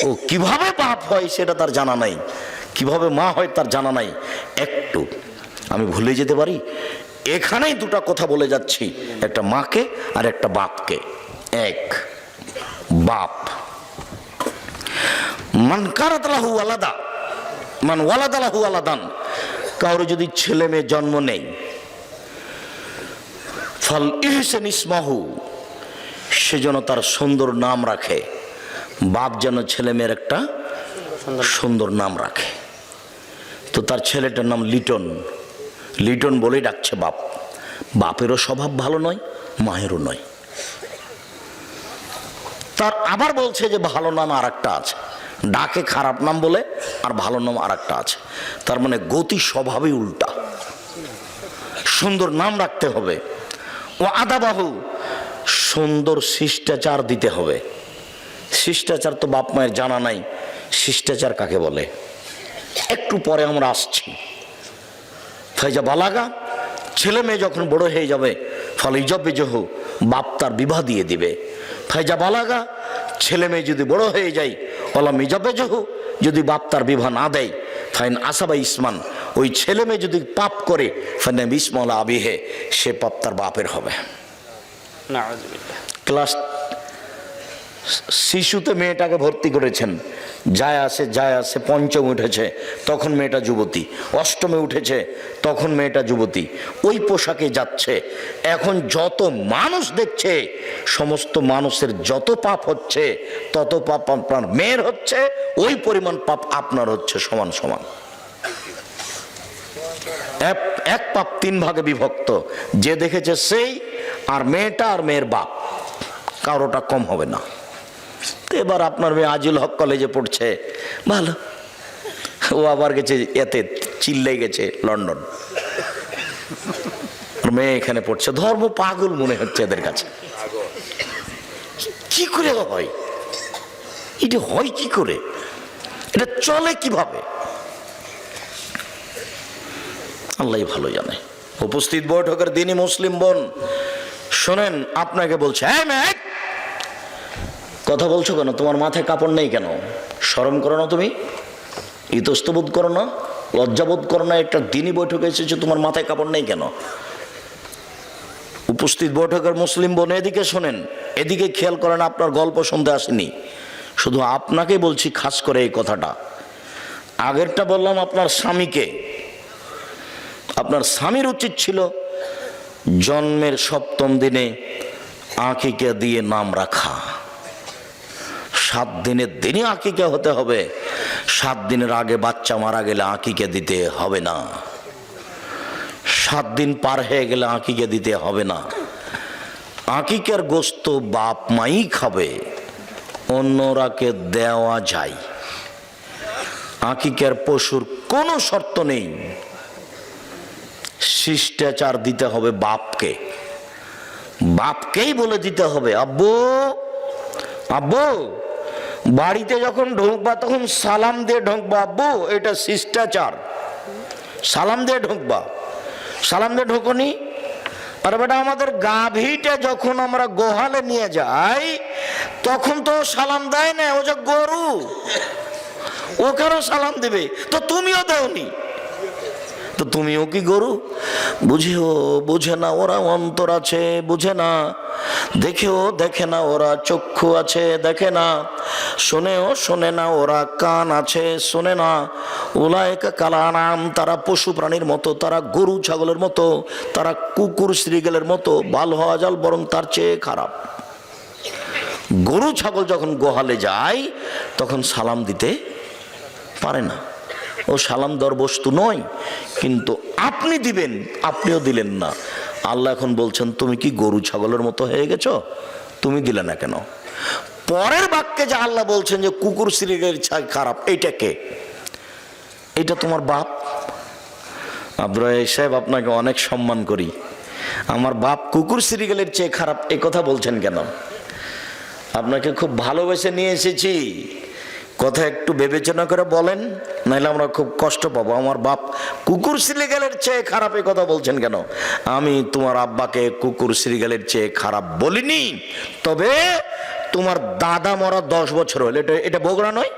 ও কিভাবে বাপ হয় সেটা তার জানা নাই, কিভাবে মা হয় তার জানা নাই। একটু আমি ভুলে যেতে পারি, এখানেই দুটা কথা বলে যাচ্ছি, একটা মাকে আর একটা বাপকে। এক, বাপ মান কারাত লাহু ওয়ালাদা মান ওয়ালাদা লাহু ওয়ালাদান, কারো যদি ছেলে মেয়ে জন্ম নেই, ফাল ইহসান ইসমাহু, সেজন্য তার সুন্দর নাম রাখে। বাপ যেন ছেলে মেয়ের একটা সুন্দর নাম রাখে। তো তার ছেলেটার নাম লিটন, লিটন বলেই ডাকছে বাপ। বাপেরও স্বভাব ভালো নয়, মায়েরও নয়। তার আবার বলছে যে ভালো নাম আর একটা আছে, ডাকে খারাপ নাম বলে, আর ভালো নাম আর একটা আছে। তার মানে গতি স্বভাবই উল্টা। সুন্দর নাম রাখতে হবে। ও আদাবাহু, সুন্দর শিষ্টাচার দিতে হবে। শিষ্টাচার তো বাপ মায়ের জানা নাই, শিষ্টাচার কাকে বলে একটু পরে আমরা আসছি। ফাইজা বালাগা, ছেলে মেয়ে যখন বড় হয়ে যাবে, ফলে ইজবে জহু, বাপ তার বিবাহ দিয়ে দিবে। ফাইজা বালাগা, ছেলে মেয়ে যদি বড় হয়ে যায়, ওলা মিজাবে জহু, যদি বাপ তার বিবাহ না দেয়, ফাইন আসাবা ইসমান, ওই ছেলে মেয়ে যদি পাপ করে, ফাইন ইসমলা আবিহে, সে পাপ তার বাপের হবে। ক্লাস শিশুতে মেয়েটাকে ভর্তি করেছেন, যায় আসে, পঞ্চমে উঠেছে তখন মেয়েটা যুবতী, অষ্টমে উঠেছে তখন মেয়েটা যুবতী, ওই পোশাকে যাচ্ছে। এখন যত মানুষ দেখছে, সমস্ত মানুষের যত পাপ হচ্ছে, তত পাপ আপনার মেয়ের হচ্ছে, ওই পরিমাণ পাপ আপনার হচ্ছে, সমান সমান। এক পাপ তিন ভাগে বিভক্ত, যে দেখেছে সেই, আর মেয়েটা আর মেয়ের বাপ, কারোটা কম হবে না। এবার আপনার মেয়ে আজিল হক কলেজে পড়ছে, ভালো, ও আবার গেছে এতে চিল্লাই গেছে লন্ডন, মেয়ে এখানে পড়ছে। ধর্ম পাগল মনে হচ্ছে এদের কাছে। কি করে হয় এটা, হয় কি করে, এটা চলে কিভাবে, আল্লাহ ভালো জানে। উপস্থিত বৈঠকের দিনই মুসলিম বোন শোনেন, আপনাকে বলছে, হ্যাঁ মেয়ে কথা বলছো কেন, তোমার মাথায় কাপড় নেই কেন, শরম করো না, তুমি ইতস্তবোধ করো না, লজ্জাবোধ করো না, একটা দিনই বৈঠকে এসেছে, তোমার মাথায় কাপড় নেই কেন? উপস্থিত বৈঠকের মুসলিম বোন এদিকে শোনেন, এদিকে খেয়াল করেন, আপনার গল্প শুনতে আসেনি, শুধু আপনাকে বলছি খাস করে এই কথাটা। আগেরটা বললাম আপনার স্বামীকে, আপনার স্বামীর উচিত ছিল জন্মের 7ম দিনে আকিকা দিয়ে নাম রাখা। 7 দিনের দিনই আকিকা হতে হবে, 7 দিনের আগে বাচ্চা মারা গেলে আকিকা দিতে হবে না, 7 দিন পার হয়ে গেলে আকিকা দিতে হবে না। আকিকার গোশত বাপ মাই খাবে, অন্যরাকে দেওয়া যায়। আকিকার পশুর কোনো শর্ত নেই, শিষ্টাচার দিতে হবে বাপকে, বাপকেই বলে দিতে হবে, আব্বু আব্বু, বাড়িতে যখন ঢুকবা তখন সালাম দিয়ে ঢুকবা, আব্বু, এটা শিষ্টাচার, সালাম দিয়ে ঢুকবা। সালাম দিয়ে ঢুকনি? আর বেটা আমাদের গাভীটা যখন আমরা গোহালে নিয়ে যাই, তখন তো সালাম দেয় না, ও যে গরু, ওকেও সালাম দেবে, তো তুমিও দেওনি, তো তুমিও কি গরু? বুঝে না, ওরা অন্তর আছে, বুঝে না, দেখেও দেখে না, ওরা চক্ষু আছে, দেখে না, শোনেও শোনে না, ওরা কান আছে, শোনে না। উলায়েকা কালানাম, তারা পশু প্রাণীর মতো, তারা গরু ছাগলের মতো, তারা কুকুর শ্রীগেলের মতো, ভাল হওয়া যাল বরং তার চেয়ে খারাপ। গরু ছাগল যখন গোহালে যায় তখন সালাম দিতে পারে না, ও সালাম দেওয়ার বস্তু নয়, কিন্তু আপনি দিবেন, আপনিও দিলেন না। আল্লাহ এখন বলছেন, তুমি কি গরু ছাগলের মতো হয়ে গেছো? তুমি দিলে না কেন? পরের বাক্যে যে আল্লাহ বলছেন যে কুকুর শ্রীগালের চেয়ে খারাপ, এইটা কে? এটা তোমার বাপ। আব্দুর রাজ্জাক সাহেব, আপনাকে অনেক সম্মান করি, আমার বাপ কুকুর শ্রীগালের চেয়ে খারাপ এই কথা বলছেন কেন? আপনাকে খুব ভালোবেসে নিয়ে এসেছি, কথা একটু বিবেচনা করে বলেন, নাহলে আমরা খুব কষ্ট পাবো। আমার বাপ কুকুর শ্রীগালের চেয়ে খারাপ এই কথা বলছেন কেন? আমি তোমার আব্বাকে কুকুর শ্রীগালের চেয়ে খারাপ বলিনি, তবে তোমার দাদা মরা 10 বছর হলো। এটা বগুড়া নয়?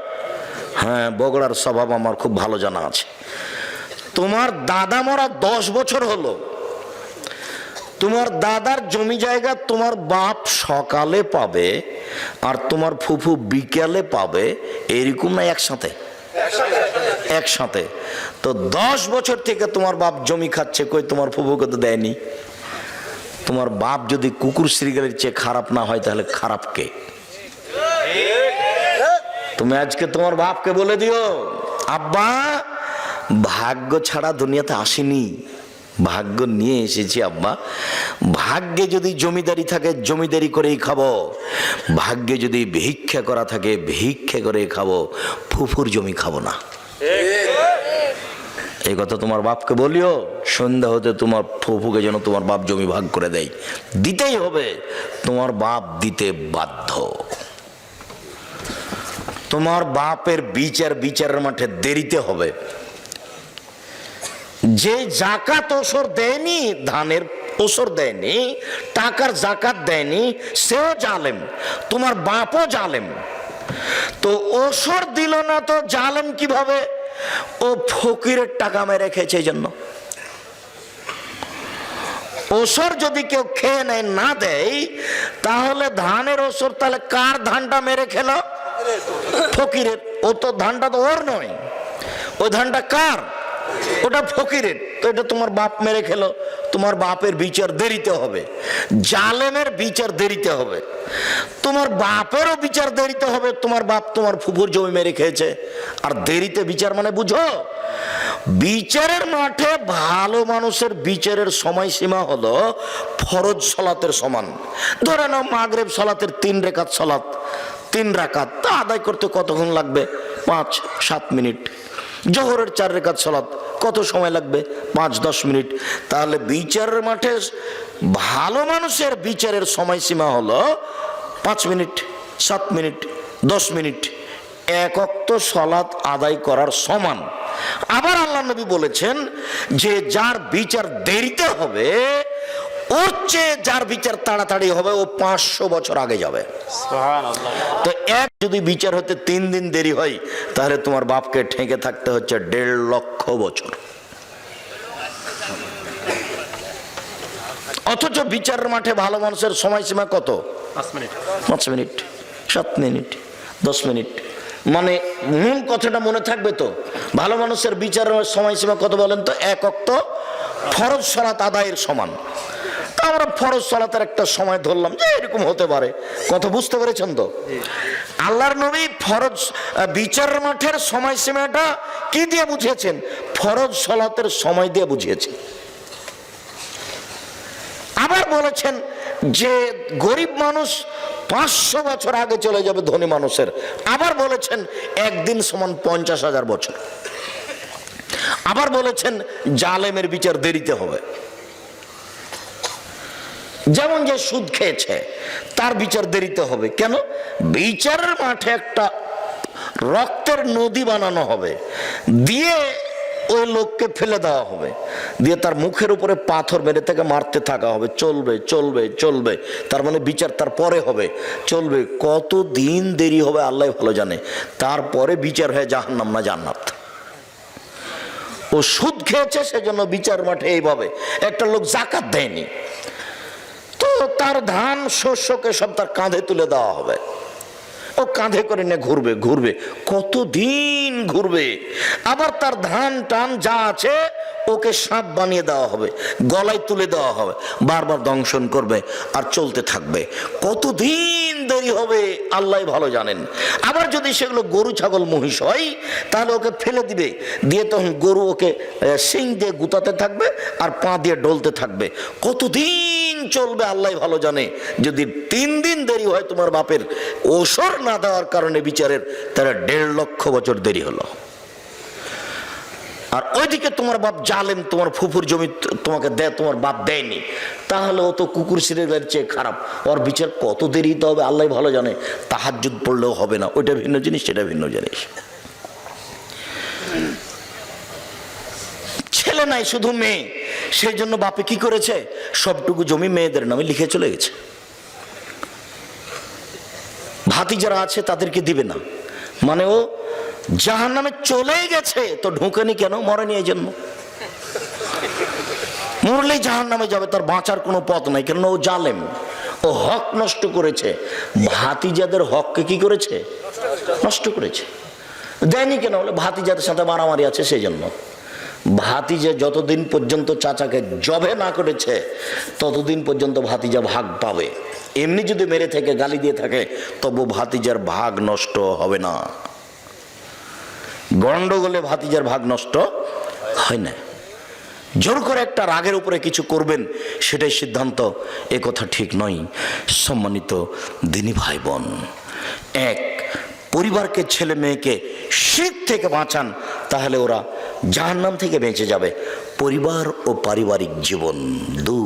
হ্যাঁ, বগুড়ার স্বভাব আমার খুব ভালো জানা আছে। তোমার দাদা মরা 10 বছর হলো, তোমার দাদার জমি জায়গা তোমার বাপ সকালে পাবে আর তোমার ফুফু বিকেলে পাবে, এরকম না? একসাথে একসাথে। তো 10 বছর থেকে তোমার বাপ জমি খাচ্ছে, কই তোমার ফুফুকে তো দেয়নি। তোমার বাপ যদি কুকুর শ্রীগালের চেয়ে খারাপ না হয়, তাহলে খারাপ কে? তুমি আজকে তোমার বাপকে বলে দিও, আব্বা ভাগ্য ছাড়া দুনিয়াতে আসেনি, ভাগ্য নিয়ে এসেছি আব্বা। ভাগ্যে যদি জমিদারি থাকে জমিদারি করেই খাবো, ভাগ্যে যদি ভিক্ষা করা থাকে ভিক্ষা করে খাবো, ফুফুর জমি খাবো না। এই কথা তোমার বাপকে বলিও, সন্ধ্যা হতে তোমার ফুফুকে যেন তোমার বাপ জমি ভাগ করে দেয়। দিতেই হবে, তোমার বাপ দিতে বাধ্য। তোমার বাপের বিচারের মাঠে দেরিতে হবে। যে জাকাত ওসর দেয়নি, ধানের ওসর দেয়নি, টাকার জাকাত দেয়নি, সেও জালেম, তোমার বাপও জালেম। তো ওসর দিল না তো জালেম কিভাবে? ও ফকিরের টাকা মেরে খেয়েছে, এই জন্য। ওসর যদি কেউ খেয়ে নেয়, না দেয়, তাহলে ধানের ওসর তাহলে কার ধানটা মেরে খেলো? ফকিরের। ও তো ধানটা তো ওর নয়, ওই ধানটা কার? ওটা ফকিরের। তো এটা তোমার বাপ মেরে খেলো, তোমার বাপের বিচার দেরিতে হবে, জালেমের বিচার দেরিতে হবে, তোমার বাপেরও বিচার দেরিতে হবে। তোমার বাপ তোমার ফুফুর জমি মেরে খেয়েছে, আর দেরিতে বিচার মানে বুঝো, বিচারের মাঠে ভালো মানুষের বিচারের সময়সীমা হলো ফরজ সালাতের সমান। ধরে নাও মাগরিব সালাতের 3 রাকাত সালাত, 3 রাকাত, তা আদায় করতে কতক্ষণ লাগবে? 5-7 মিনিট। জোহরের 4 রাকাত সালাত কত সময় লাগবে? 5-10 মিনিট। তাহলে বিচারের মাঠে ভালো মানুষের বিচারের সময়সীমা হলো 5 মিনিট, 7 মিনিট, 10 মিনিট, 1 ওয়াক্ত সালাত আদায় করার সমান। আবার আল্লাহ নবী বলেছেন যে যার বিচার দেরিতে হবে, ওর চেয়ে যার বিচার তাড়াতাড়ি হবে, ও 500 বছর আগে যাবে। তো যদি বিচার হতে 3 দিন দেরি হয়, তাহলে তোমার বাপকে ঠেকে থাকতে হচ্ছে 1.5 লক্ষ বছর। অথচ বিচারের মাঠে ভালো মানুষের সময়সীমা কত? 5 মিনিট, 7 মিনিট, 10 মিনিট। মানে মূল কথাটা মনে থাকবে তো? ভালো মানুষের বিচারের সময়সীমা কত বলেন তো? 1 ওয়াক্ত ফরজ সালাত আদায়ের সমান। আমরা ফরজ সালাতের একটা সময় ধরলাম যে এরকম হতে পারে। কথা বুঝতে পেরেছেন তো? আল্লাহর নবী ফরজ বিচারের মাঠের সময়সীমাটা কি দিয়ে বুঝিয়েছেন? ফরজ সালাতের সময় দিয়ে বুঝিয়েছেন। আবার বলেছেন যে গরিব মানুষ 500 বছর আগে চলে যাবে ধনী মানুষের। আবার বলেছেন একদিন সমান 50,000 বছর। আবার বলেছেন জালেমের বিচার দেরিতে হবে। যেমন যে সুদ খেয়েছে তার বিচার দেরিতে হবে। কেন? বিচারের মাঠে একটা রক্তের নদী বানানো হবে, দিয়ে ওই লোককে ফেলে দেওয়া হবে, দিয়ে তার মুখের উপরে পাথর মেরে তাকে মারতে থাকা হবে। চলবে চলবে চলবে, তার মানে বিচার তার পরে হবে, চলবে। কত দিন দেরি হবে আল্লাহ ভালো জানে। তারপরে বিচার হয় জাহান্নাম না জান্নাত। ও সুদ খেয়েছে, সেজন্য বিচার মাঠে এইভাবে। একটা লোক যাকাত দেয়নি, তো তার ধান শস্যকে সব তার কাঁধে তুলে দেওয়া হবে। ও কাঁধে করে নিয়ে ঘুরবে ঘুরবে, কতদিন ঘুরবে। আবার তার ধান টান যা আছে ওকে সাপ বানিয়ে দেওয়া হবে, গলায় তুলে দেওয়া হবে, বারবার দংশন করবে আর চলতে থাকবে। কতদিন দেরি হবে আল্লাহ ভালো জানেন। আবার যদি সেগুলো গরু ছাগল মহিষ হয় তাহলে ওকে ফেলে দিবে, দিয়ে তখন গরু ওকে শিং দিয়ে গুতাতে থাকবে আর পা দিয়ে ডলতে থাকবে। কতদিন চলবে আল্লাহ ভালো জানে। যদি 3 দিন দেরি হয় তোমার বাপের ওসর না দেওয়ার কারণে বিচারের, তারা 1.5 লক্ষ বছর দেরি হলো। আর ওইদিকে তোমার বাপ জালেম, তোমার ফুফুর জমি তোমাকে দেয়, তোমার বাপ দেয়নি, তাহলে ও তো কুকুর সিরিয়ালের চেয়ে খারাপ। ওর বিচার কত দেরি হতে হবে আল্লাহ ভালো জানে। তাহাজ্জুদ পড়লেও হবে না, ওইটা ভিন্ন জিনিস, সেটা ভিন্ন জিনিস। ছেলে নাই, শুধু মেয়ে, সেই জন্য বাপে কি করেছে, সবটুকু জমি মেয়েদের নামে লিখে চলে গেছে। ভাতিজারা আছে তাদেরকে দিবে না, মানে ও জাহান্নামে চলে গেছে তো ঢুকেনি কেন, মরেনি এই জন্য। মরলেই জাহান্নামে যাবে, তার বাঁচার কোনো পথ নাই, কেন ও জালেম, ও হক নষ্ট করেছে। ভাতিজাদের হককে কি করেছে, নষ্ট করেছে। দেয়নি কেন, বলে ভাতিজাদের সাথে মারামারি আছে সেই জন্য। ভাতিজা যতদিন পর্যন্ত চাচাকে জবে না করেছে ততদিন পর্যন্ত ভাতিজা ভাগ পাবে। এমনি যদি মেরে থেকে গালি দিয়ে থাকে তবু ভাতিজার ভাগ নষ্ট হবে না। গন্ডগোলে ভাতিজার ভাগ নষ্ট হয় না। জোর করে একটা রাগের উপরে কিছু করবেন সেটাই সিদ্ধান্ত, এ কথা ঠিক নয়। সম্মানিত দিনী ভাই বোন, এক, পরিবারকে, ছেলে মেয়েকে শিরক থেকে বাঁচান, তাহলে ওরা জাহান্নাম থেকে বেঁচে যাবে। পরিবার ও পারিবারিক জীবন। 2,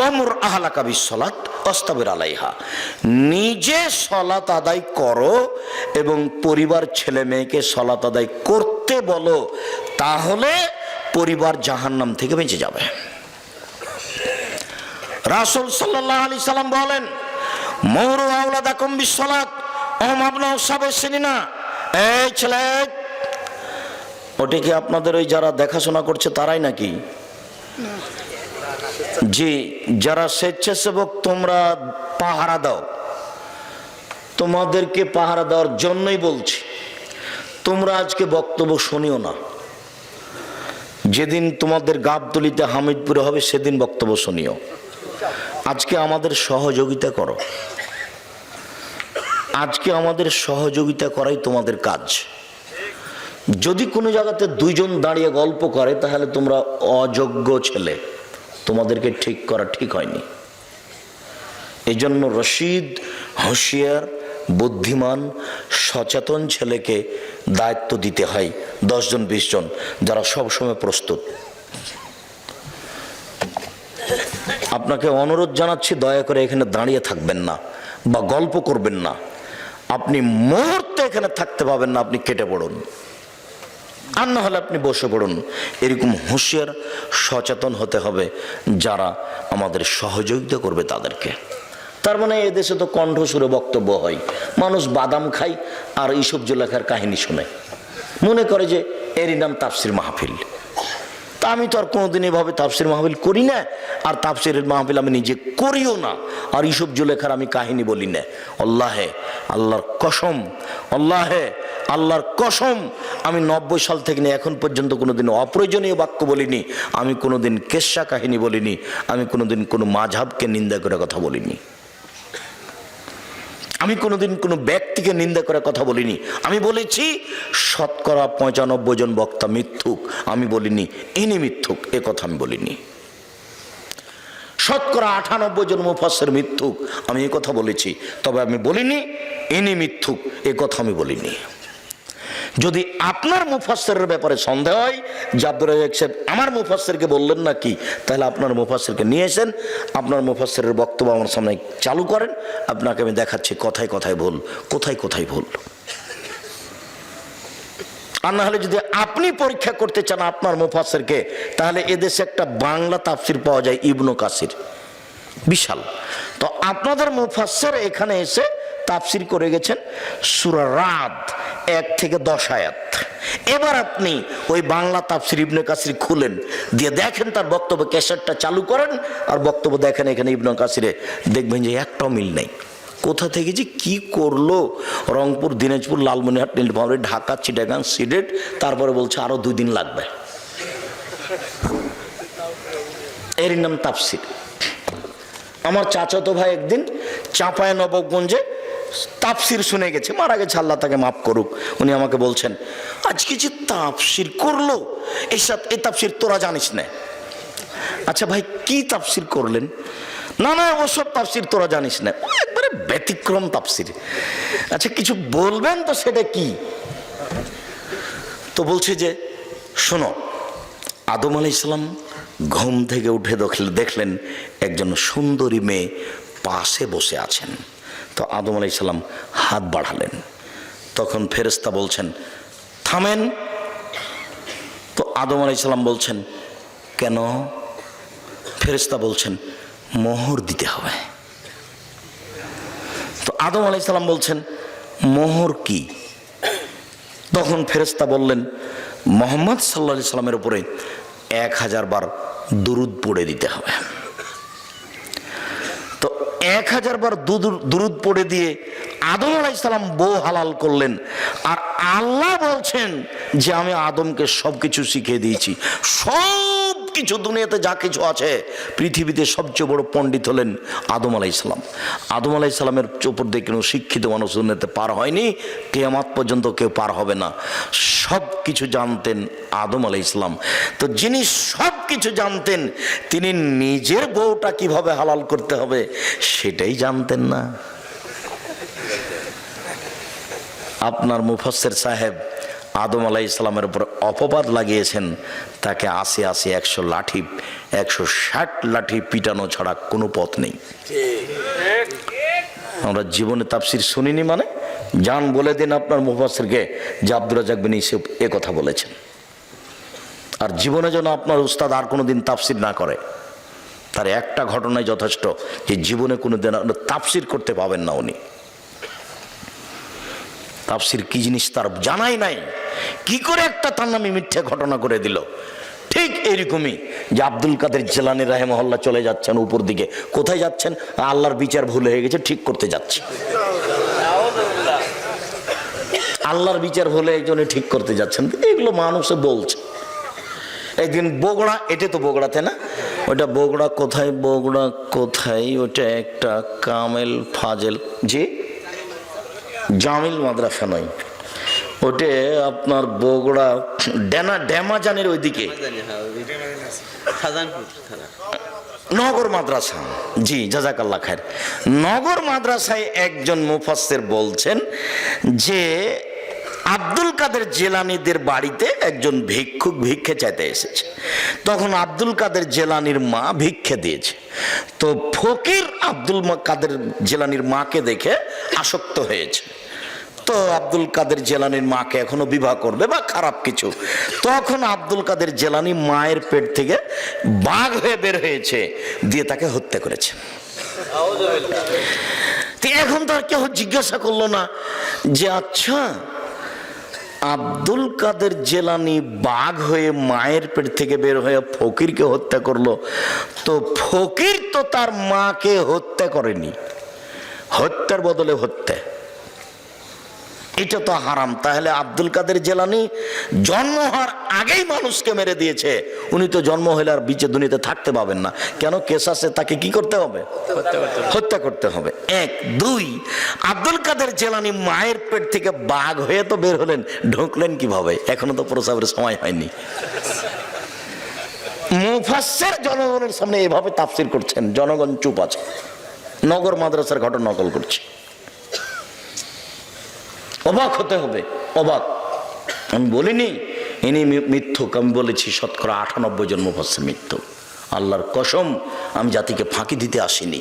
ওমর আহলাকা বিসসালাত ওয়াসতাবির আলাইহা, নিজে সালাত আদায় করো এবং পরিবার ছেলে মেয়েকে সালাত আদায় করতে বলো, তাহলে পরিবার জাহান্নাম থেকে বেঁচে যাবে। রাসূল সাল্লাল্লাহু আলাইহি সাল্লাম বলেন, মুরু আওলাদাকুম বিসসালাত ওয়া মাবনাউ সাবঈ সিনিনা। এই ছেলে, ওটা কি আপনাদের ওই যারা দেখাশোনা করছে তারাই নাকি? জি, যারা স্বেচ্ছাসেবক তোমরা পাহারা দাও, তোমাদেরকে পাহারা দেওয়ার জন্যই বলছি, তোমরা আজকে বক্তব্য শুনিও না। যেদিন তোমাদের গাবতলিতে হামিদপুরে হবে সেদিন বক্তব্য শুনিও। আজকে আমাদের সহযোগিতা করো, আজকে আমাদের সহযোগিতা করাই তোমাদের কাজ। যদি কোনো জায়গাতে 2 জন দাঁড়িয়ে গল্প করে তাহলে তোমরা অযোগ্য ছেলে, তোমাদেরকে ঠিক করা ঠিক হয়নি। এই জন্য রশিদ, হুঁশিয়ার, বুদ্ধিমান, সচেতন ছেলেকে দায়িত্ব দিতে হয় 10 জন 20 জন, যারা সবসময় প্রস্তুত। আপনাকে অনুরোধ জানাচ্ছি, দয়া করে এখানে দাঁড়িয়ে থাকবেন না বা গল্প করবেন না। আপনি মুহূর্তে এখানে থাকতে পাবেন না, আপনি কেটে পড়ুন, আর না হলে আপনি বসে পড়ুন। এরকম হুঁশিয়ার, সচেতন হতে হবে যারা আমাদের সহযোগিতা করবে তাদেরকে। তার মানে এদেশে তো কণ্ঠস্বরে বক্তব্য হয়, মানুষ বাদাম খায় আর ইসব জুলেখার কাহিনী শুনে, মনে করে যে এরই নাম তাফসির মাহফিল। তা আমি তো আর কোনোদিন এভাবে তাফসির মাহফিল করি না, আর তাফসিরের মাহফিল আমি নিজে করিও না, আর ইসব জুলেখার আমি কাহিনী বলি না। আল্লাহে, আল্লাহর কসম, আল্লাহে, আল্লাহর কসম, আমি 90 সাল থেকে নিয়ে এখন পর্যন্ত কোনোদিন অপ্রয়োজনীয় বাক্য বলিনি, আমি কোনোদিন কেচ্ছা কাহিনী বলিনি, আমি কোনোদিন কোনো মাযহাবকে নিন্দা করে কথা বলিনি, আমি কোনোদিন কোনো ব্যক্তিকে নিন্দা করে কথা বলিনি। আমি বলেছি 95% জন বক্তা মিথ্যুক, আমি বলিনি ইনি মিথ্যুক, এ কথা আমি বলিনি। 98% জন মুফাসসির মিথ্যুক, আমি এ কথা বলেছি, তবে আমি বলিনি ইনি মিথ্যুক, এ কথা আমি বলিনি। যদি আপনার মুফাসসিরের ব্যাপারে সন্দেহ হয় যে আব্দুর রাজ্জাক সাহেব আমার মুফাসসিরকে বললেন না কি, তাহলে আপনার মুফাসসিরকে নিয়ে এসেন, আপনার মুফাসসিরের বক্তব্য আমার সামনে চালু করেন, আপনাকে আমি দেখাচ্ছি কোথায় কোথায় ভুল, কোথায় কোথায় ভুল। আর না হলে যদি আপনি পরীক্ষা করতে চান আপনার মুফাসসিরকে, তাহলে এদেশে একটা বাংলা তাফসির পাওয়া যায় ইবনে কাসির, বিশাল। তো আপনাদের মুফাসসির এখানে এসে তাফসির করে গেছেন সূরা রাদ 1 থেকে 10 আয়াত। এবার আপনি ওই বাংলা তাফসির ইবনে কাসির খুলেন, দিয়ে দেখেন তার বক্তব্য, ক্যাসেটটা চালু করেন আর বক্তব্য দেখেন। এখানে ইবনে কাসিরে দেখবেন যে একটাও মিল নেই। কোথা থেকে যে কি করলো, রংপুর, দিনাজপুর, লালমনিরহাট, নীলফামারী, ঢাকা, চিটাগাং, সিলেট, তারপরে বলছে আরো 2 দিন লাগবে। এর নাম তাফসির। আমার চাচাতো ভাই একদিন চাঁপাইনবাবগঞ্জে তাফসির শুনে গেছে, মারা গেছে, আল্লাহ তাকে মাফ করুক। উনি আমাকে বলছেন, আজকে যে তাফসির করলো এই তাফসির তোরা জানিস না। আচ্ছা ভাই, কি তাফসির করলেন? না না, ওসব তাফসির তোরা জানিস না, একবারে ব্যতিক্রম তাফসির। আচ্ছা কিছু বলবেন তো, সেটা কি? তো বলছে যে শোনো, আদম আলাইহিস সালাম ঘুম থেকে উঠে দেখলেন একজন সুন্দরী মেয়ে পাশে বসে আছেন। তো আদম আলাইহিস সালাম হাত বাড়ালেন, তখন ফেরেশতা বলছেন থামেন। তো আদম আলাইহিস সালাম বলছেন কেন? ফেরেশতা বলছেন মোহর দিতে হবে। তো আদম আলাইহিস সালাম বলছেন মোহর কি? তখন ফেরেশতা বললেন মুহাম্মদ সাল্লাল্লাহু আলাইহি সাল্লামের উপরে 1000 বার দুরূদ পড়ে দিতে হবে। তো 1000 বার দুরূদ পড়ে দিয়ে আদম আলাইহিস সালাম বউ হালাল করলেন। আর আল্লাহ বলছেন যে আমি আদমকে সবকিছু শিখিয়ে দিয়েছি, সব কিছু দুনিয়াতে যা কিছু আছে, পৃথিবীতে সবচেয়ে বড় পণ্ডিত হলেন আদম আলাইহিস সালাম। আদম আলাইহিস সালামের উপর দিয়ে কোনো শিক্ষিত মানুষ দুনিয়াতে পার হয়নি, কিয়ামত পর্যন্ত কেউ পার হবে না। সব কিছু জানতেন আদম আলাইহিস সালাম। তো যিনি সব কিছু জানতেন, তিনি নিজের বউটা কিভাবে হালাল করতে হবে সেটাই জানতেন না। আপনার মুফাসসির সাহেব আদম আলাইহিস সালামের উপর অপবাদ লাগিয়েছেন, তাকে 80 100 লাঠি 160 লাঠি পিটানো ছাড়া কোনো পথ নেই। আমরা জীবনে তাফসির শুনিনি মানে যান বলে দিন আপনার মুফাসসিরকে যে আব্দুর রাজ্জাক বিন ইউসুফ এ কথা বলেছেন। আর জীবনে যেন আপনার উস্তাদ আর কোনো দিন তাফসির না করে, তার একটা ঘটনাই যথেষ্ট, যে জীবনে কোনো দিন তাফসির করতে পাবেন না উনি। তাফসির কি জিনিস তার জানাই নাই, কি করে একটা তার নামে মিথ্যে ঘটনা করে দিল। ঠিক এইরকমই যে আব্দুল কাদের জিলানী রাহিমাহুল্লাহ চলে যাচ্ছেন উপর দিকে, কোথায় যাচ্ছেন? আল্লাহর বিচার ভুল হয়ে গেছে, ঠিক করতে যাচ্ছে। আল্লাহর বিচার ভুলে একজনে ঠিক করতে যাচ্ছেন, এগুলো মানুষে বলছে। একদিন বগুড়া, এটা তো বগুড়াতে না, ওটা বগুড়া কোথায়, বগুড়া কোথায়, ওটা একটা কামেল ফাজেল, জি জামিল মাদ্রাসা নয়, ওটে আপনার বগুড়া ড্যামাজানের ওইদিকে নগর মাদ্রাসা। জি জাযাকাল্লাহ খায়ের। নগর মাদ্রাসায় একজন মুফাসসির বলছেন যে আব্দুল কাদের জিলানীদের বাড়িতে একজন ভিক্ষুক ভিক্ষে চাইতে এসেছে। তখন আব্দুল কাদের জিলানীর মা ভিক্ষে দিয়েছে। তো ফকির আব্দুল কাদের জিলানীর মাকে দেখে আসক্ত হয়েছে। তো আব্দুল কাদের জিলানীর মাকে এখনো বিবাহ করবে বা খারাপ কিছু। তখন আব্দুল কাদের জিলানী মায়ের পেট থেকে বাঘ হয়ে বের হয়েছে, দিয়ে তাকে হত্যা করেছে। এখন তো আর কেউ জিজ্ঞাসা করলো না যে আচ্ছা আব্দুল কাদের জিলানী বাঘ হয়ে মায়ের পেট থেকে বের হয়ে ফকিরকে হত্যা করলো, তো ফকির তো তার মাকে হত্যা করেনি, হত্যার বদলে হত্যা, এটা তো হারাম। তাহলে আব্দুল কাদের জিলানী জন্ম হওয়ার আগেই মানুষকে মেরে দিয়েছে, উনি তো জন্ম হলে আর বিচে দুনিয়াতে থাকতে পাবেন না। কেন? কেসাসে তাকে কি করতে হবে? হত্যা করতে হবে। 1 2 আব্দুল কাদের জিলানী মায়ের পেট থেকে বাঘ হয়ে তো বের হলেন, ঢুকলেন কিভাবে? এখনো তো প্রসাবের সময় হয়নি। মুফাসসির জনগণের সামনে এভাবে তাফসির করছেন, জনগণ চুপ আছে। নগর মাদ্রাসার ঘটনা নকল করছে। অবাক হতে হবে, অবাক। আমি বলিনি ইনি মিথ্যুক, আমি বলেছি 98% জন মুফাসসির মিথ্যুক। আল্লাহর কসম, আমি জাতিকে ফাঁকি দিতে আসিনি।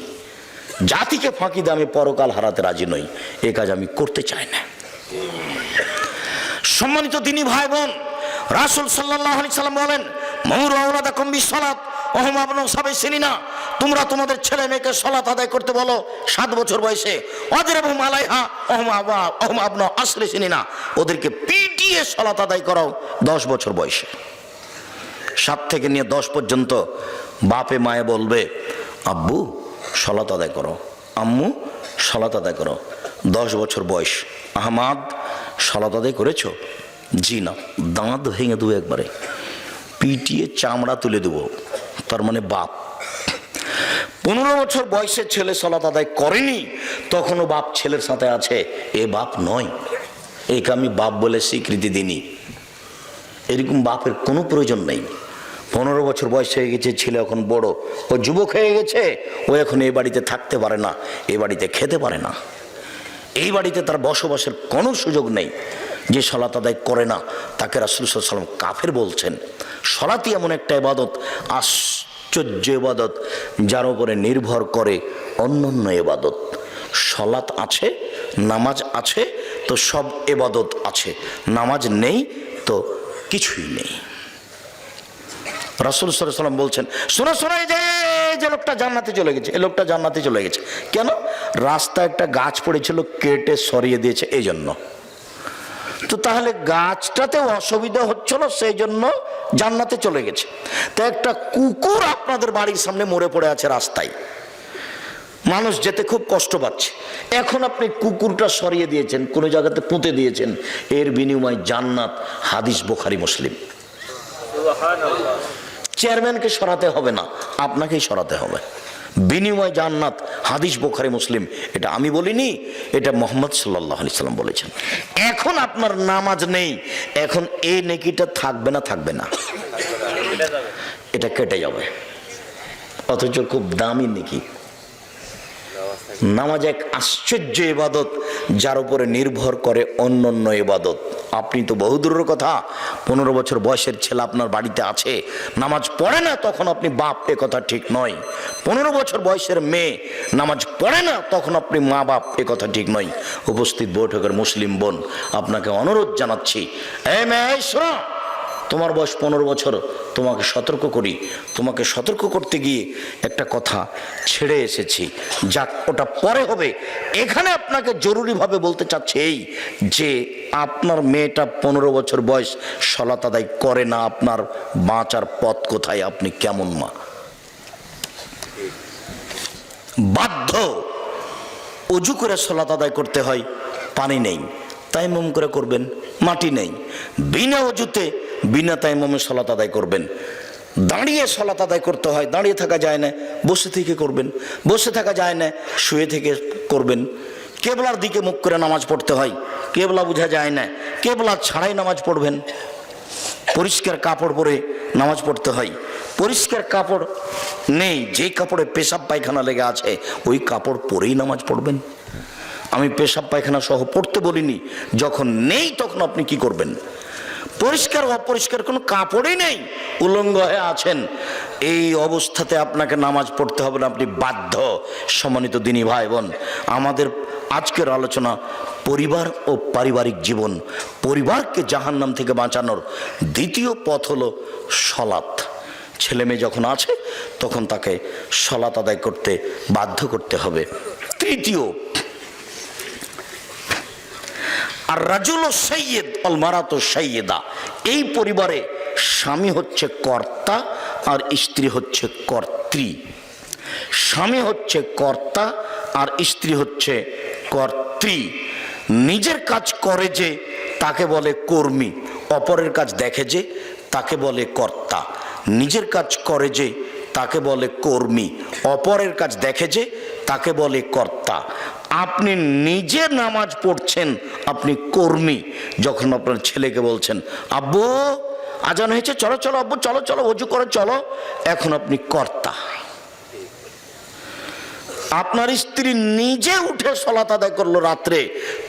জাতিকে ফাঁকি দিয়ে আমি পরকাল হারাতে রাজি নই, এ কাজ আমি করতে চাই না। সম্মানিত দিনী ভাই বোন, রাসূল সাল্লাল্লাহু আলাইহি সাল্লাম বলেন মুরু আওলাদাকুম বিসসালাত ওয়া হুম আবনাউ সাবঈ সিনিনা, তোমরা তোমাদের ছেলে মেয়েকে সালাত আদায় করতে বলো 7 বছর বয়সে। ওয়াজরিবহুম আলাইহা ওয়া হুম আবনাউ 10 সিনিনা, ওদেরকে পিটিয়ে সালাত আদায় করাও 10 বছর বয়সে। 7 থেকে নিয়ে 10 পর্যন্ত বাপে মায়ে বলবে আব্বু সালাত আদায় করো, আম্মু সালাত আদায় করো। 10 বছর বয়স, আহমাদ সালাত আদায় করেছো? জি না। দাঁত ভেঙে দেবো একবারে, পিটিয়ে চামড়া তুলে দেবো, তার মানে বাপ। 15 বছর বয়সের ছেলে সালাত আদায় করেনি, তখনও বাপ ছেলের সাথে আছে, এ বাপ নয়। একে আমি বাপ বলে স্বীকৃতি দিইনি। এরকম বাপের কোনো প্রয়োজন নেই। 15 বছর বয়স হয়ে গেছে, ছেলে এখন বড়, ও যুবক হয়ে গেছে, ও এখন এই বাড়িতে থাকতে পারে না, এই বাড়িতে খেতে পারে না, এই বাড়িতে তার বসবাসের কোনো সুযোগ নেই। যে সালাত আদায় করে না তাকে রাসূল সাল্লাল্লাহু আলাইহি ওয়াসাল্লাম কাফের বলছেন। সালাতই এমন একটা ইবাদত, আশ্চর্য ইবাদত, যার উপরে নির্ভর করে অন্যান্য ইবাদত। সালাত আছে, নামাজ আছে, তো সব ইবাদত আছে। নামাজ নেই তো কিছুই নেই। রাসূল সাল্লাল্লাহু আলাইহি ওয়াসাল্লাম বলছেন, শোনো শোনো, যে লোকটা জান্নাতে চলে গেছে, এই লোকটা জান্নাতে চলে গেছে। কেন? রাস্তায় একটা গাছ পড়েছিল, কেটে সরিয়ে দিয়েছে, এই জন্য। তো তাহলে গাছটাতেও অসুবিধা হচ্ছিল, সেই জন্য জান্নাতে চলে গেছে। তো একটা কুকুর আপনাদের বাড়ির সামনে মরে পড়ে আছে রাস্তায়, মানুষ যেতে খুব কষ্ট পাচ্ছে, এখন আপনি কুকুরটা সরিয়ে দিয়েছেন, কোনো জায়গাতে পুঁতে দিয়েছেন, এর বিনিময়ে জান্নাত। হাদিস বুখারী মুসলিম। চেয়ারম্যানকে সরাতে হবে না, আপনাকেই সরাতে হবে, বিনিময় জান্নাত। হাদিস বুখারী মুসলিম। এটা আমি বলিনি, এটা মুহাম্মদ সাল্লাল্লাহু আলাইহি সাল্লাম বলেছেন। এখন আপনার নামাজ নেই, এখন এই নেকিটা থাকবে না, থাকবে না, এটা কেটে যাবে। অথচ খুব দামি নেকি। নামাজ এক আশ্চর্য ইবাদত, যার উপরে নির্ভর করে অন্যান্য ইবাদত। আপনি তো বহুদূরের কথা, 15 বছর বয়সের ছেলে আপনার বাড়িতে আছে, নামাজ পড়ে না, তখন আপনি বাপ, এ কথা ঠিক নয়। 15 বছর বয়সের মেয়ে নামাজ পড়ে না, তখন আপনি মা বাপ, এ কথা ঠিক নয়। উপস্থিত বৈঠকের মুসলিম বোন, আপনাকে অনুরোধ জানাচ্ছি, এই মেয়ে শোনো, তোমার বয়স 15 বছর, তোমাকে সতর্ক করি। তোমাকে সতর্ক করতে গিয়ে একটা কথা ছেড়ে এসেছি, যাক ওটা পরে হবে। এখানে আপনাকে জরুরিভাবে বলতে চাচ্ছি এই যে আপনার মেয়েটা 15 বছর বয়স, সালাত আদায় করে না, আপনার বাঁচার পথ কোথায়? আপনি কেমন মা? বাধ্য অজু করে সালাত আদায় করতে হয়, পানি নেই, তায়াম্মুম করে করবেন, মাটি নেই, বিনা অজুতে বিনা তায়াম্মুমে সালাত আদায় করবেন। দাঁড়িয়ে সালাত আদায় করতে হয়, দাঁড়িয়ে থাকা যায় না, বসে থেকে করবেন, বসে থাকা যায় না, শুয়ে থেকে করবেন। কেবলার দিকে মুখ করে নামাজ পড়তে হয়, কেবলা বোঝা যায় না, কেবলা ছাড়াই নামাজ পড়বেন। পরিষ্কার কাপড় পরে নামাজ পড়তে হয়, পরিষ্কার কাপড় নেই, যেই কাপড়ে পেশাব পায়খানা লেগে আছে ওই কাপড় পরেই নামাজ পড়বেন। আমি পেশাব পায়খানা সহ পড়তে বলিনি, যখন নেই তখন আপনি কি করবেন? পরিষ্কার অপরিষ্কার কোনো কাপড়ই নেই, উলঙ্গ হয়ে আছেন, এই অবস্থাতে আপনাকে নামাজ পড়তে হবে না, আপনি বাধ্য। সম্মানিত দিনী ভাই বোন, আমাদের আজকের আলোচনা পরিবার ও পারিবারিক জীবন। পরিবারকে জাহান্নাম থেকে বাঁচানোর দ্বিতীয় পথ হলো সালাত। ছেলে মেয়ে যখন আছে তখন তাকে সালাত আদায় করতে বাধ্য করতে হবে। তৃতীয়, আর রাজুল সৈয়দ অল মারাত সৈয়দা। এই পরিবারে স্বামী হচ্ছে কর্তা আর স্ত্রী হচ্ছে কর্ত্রী। স্বামী হচ্ছে কর্তা আর স্ত্রী হচ্ছে কর্ত্রী। নিজের কাজ করে যে তাকে বলে কর্মী, অপরের কাজ দেখে যে তাকে বলে কর্তা। নিজের কাজ করে যে তাকে বলে কর্মী, অপরের কাজ দেখে যে তাকে বলে কর্তা। আপনি নিজে নামাজ পড়ছেন, আপনি কর্মী। যখন আপনার ছেলেকে বলছেন, আব্বু আজান হয়েছে, চলো চলো আব্বু, চলো চলো ওযু করে চলো, এখন আপনি কর্তা। আপনার স্ত্রী নিজে উঠে সালাত আদায় করলো রাত্রে,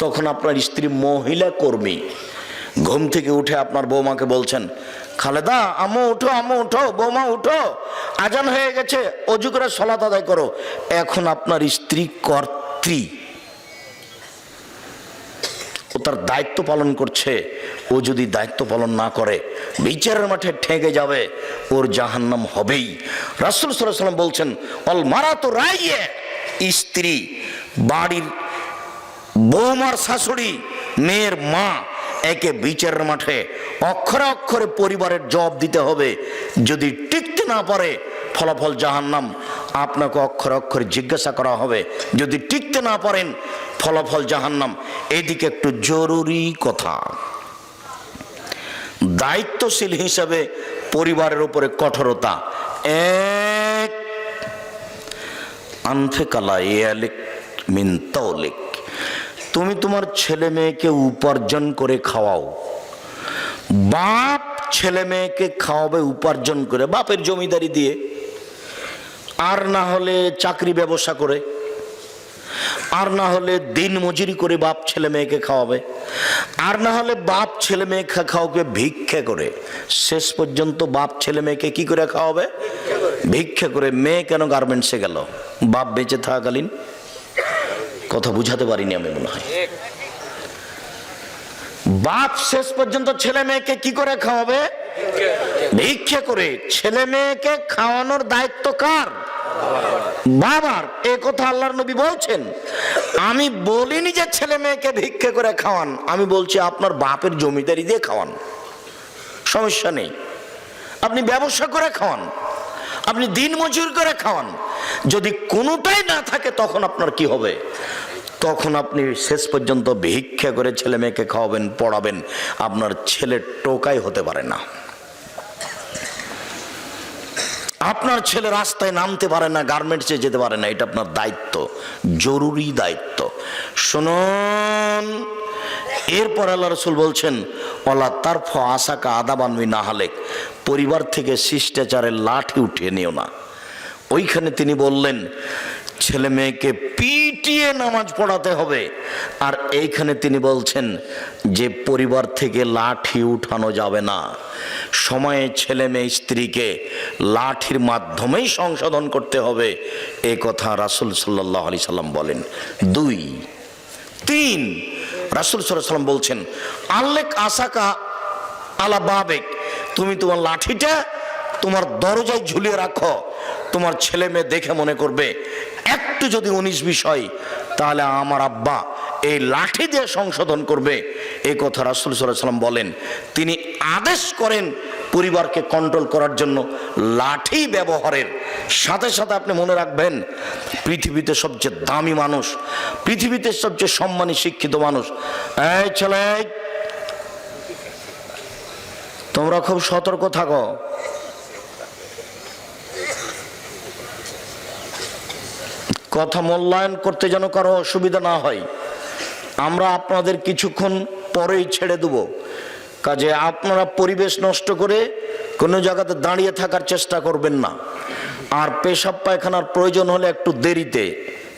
তখন আপনার স্ত্রী মহিলা কর্মী। ঘুম থেকে উঠে আপনার বৌমাকে বলছেন, খালেদা আম্মু উঠো, আম্মু উঠো, বৌমা উঠো, আজান হয়ে গেছে, ওযু করে সালাত আদায় করো। এখন আপনার স্ত্রী কর্ত্রী, ও তার দায়িত্ব পালন করছে। ও যদি দায়িত্ব পালন না করে বিচারের মাঠে ঠেকে যাবে, ওর জাহান্নাম হবেই। রাসূল সাল্লাল্লাহু আলাইহি ওয়াসাল্লাম বলছেন, অল মারাতু রাইয়ে, স্ত্রী বাড়ির বৌমার শাশুড়ি, মেয়ের মা, একে বিচারের মাঠে অক্ষরে অক্ষরে পরিবারের জবাব দিতে হবে। যদি টিকতে না পারে ফলাফল জাহান্নাম, আপনাকে অক্ষরে অক্ষরে জিজ্ঞাসা করা হবে। যদি টিকতে না পারেন ফলাফল জাহান্নাম। এদিকে একটু জরুরি কথা, দায়িত্বশীল হিসাবে পরিবারের উপরে কঠোরতা। এক, আনফিকালা ইয়ালিক মিন তাওলিক, তুমি তোমার ছেলে মেয়েকে উপার্জন করে খাওয়াও। বাপ ছেলে মেয়েকে খাওয়াবে উপার্জন করে, বাপের জমিদারি দিয়ে, আর না হলে চাকরি ব্যবসা করে, আর না হলে দিন মজুরি করে বাপ ছেলে মেয়েকে খাওয়াবে, আর না হলে বাপ ছেলে মেয়েকে খাওয়াবে ভিক্ষা করে। শেষ পর্যন্ত বাপ ছেলে মেয়েকে কি করে খাওয়াবে? ভিক্ষা করে। মেয়ে কেন গার্মেন্টসে গেল বাপ বেঁচে থাকাকালীন? কথা বুঝাতে পারিনি আমি মনে হয়। বাপ শেষ পর্যন্ত ছেলে মেয়েকে কি করে খাওয়াবে? ভিক্ষা করে। ছেলে মেয়েকে খাওয়ানোর দায়িত্ব কার? বাবার। এ কথা আল্লাহর নবী বলছেন। আমি বলিনি যে ছেলে মেয়েকে ভিক্ষা করে খাওয়ান, আমি বলছি আপনার বাপের জমিদারি দিয়ে খাওয়ান, সমস্যা নেই। আপনি ব্যবসা করে খাওয়ান, আপনি দিন মজুর করে খাওয়ান। যদি কোনোটাই না থাকে তখন আপনার কি হবে? তখন আপনি শেষ পর্যন্ত ভিক্ষা করে ছেলে মেয়েকে খাওয়াবেন, পড়াবেন, আপনার ছেলে টোকাই হতে পারে না, আপনার ছেলে রাস্তায় নামতে পারে না, গার্মেন্টসে যেতে পারে না। এটা আপনার দায়িত্ব, জরুরি দায়িত্ব। শুনুন, এরপর আল্লাহ রাসূল বলছেন, ওয়ালা তারফ আসাকা আদাবান মিন আহলিক, পরিবার থেকে শিষ্টাচারের লাঠি উঠিয়ে নিও না। ওইখানে তিনি বললেন ছেলে মেয়েকে পিটিয়ে নামাজ পড়াতে হবে, আর এইখানে তিনি বলছেন যে পরিবার থেকে লাঠি উঠানো যাবে না। সময়ে ছেলে মেয়ে স্ত্রীকে লাঠির মাধ্যমেই সংশোধন করতে হবে, এ কথা রাসূল সাল্লাল্লাহু আলাইহি সাল্লাম বলেন। 2, 3 রাসূল সাল্লাল্লাহু আলাইহি সাল্লাম বলছেন, আল্লেক আসাকা আলা বাবেক, তুমি তোমার লাঠিটা তোমার দরজায় ঝুলিয়ে রাখো। তোমার ছেলে মেয়ে দেখে মনে করবে একটু যদি 19-20 হয় তাহলে আমার আব্বা এই লাঠি দিয়ে সংশোধন করবে, এই কথা রাসূল সাল্লাল্লাহু আলাইহি সাল্লাম বলেন। তিনি আদেশ করেন পরিবারকে কন্ট্রোল করার জন্য লাঠি ব্যবহারের। সাথে সাথে আপনি মনে রাখবেন, পৃথিবীতে সবচেয়ে দামি মানুষ, পৃথিবীতে সবচেয়ে সম্মানী শিক্ষিত মানুষ, এই ছেলে তোমরা খুব সতর্ক থাকো। কথা মূল্যায়ন করতে যেন কারো অসুবিধা না হয়। আমরা আপনাদের কিছুক্ষণ পরেই ছেড়ে দেব, কাজে আপনারা পরিবেশ নষ্ট করে কোনো জায়গাতে দাঁড়িয়ে থাকার চেষ্টা করবেন না। আর পেশাব পায়খানার প্রয়োজন হলে একটু দেরিতে,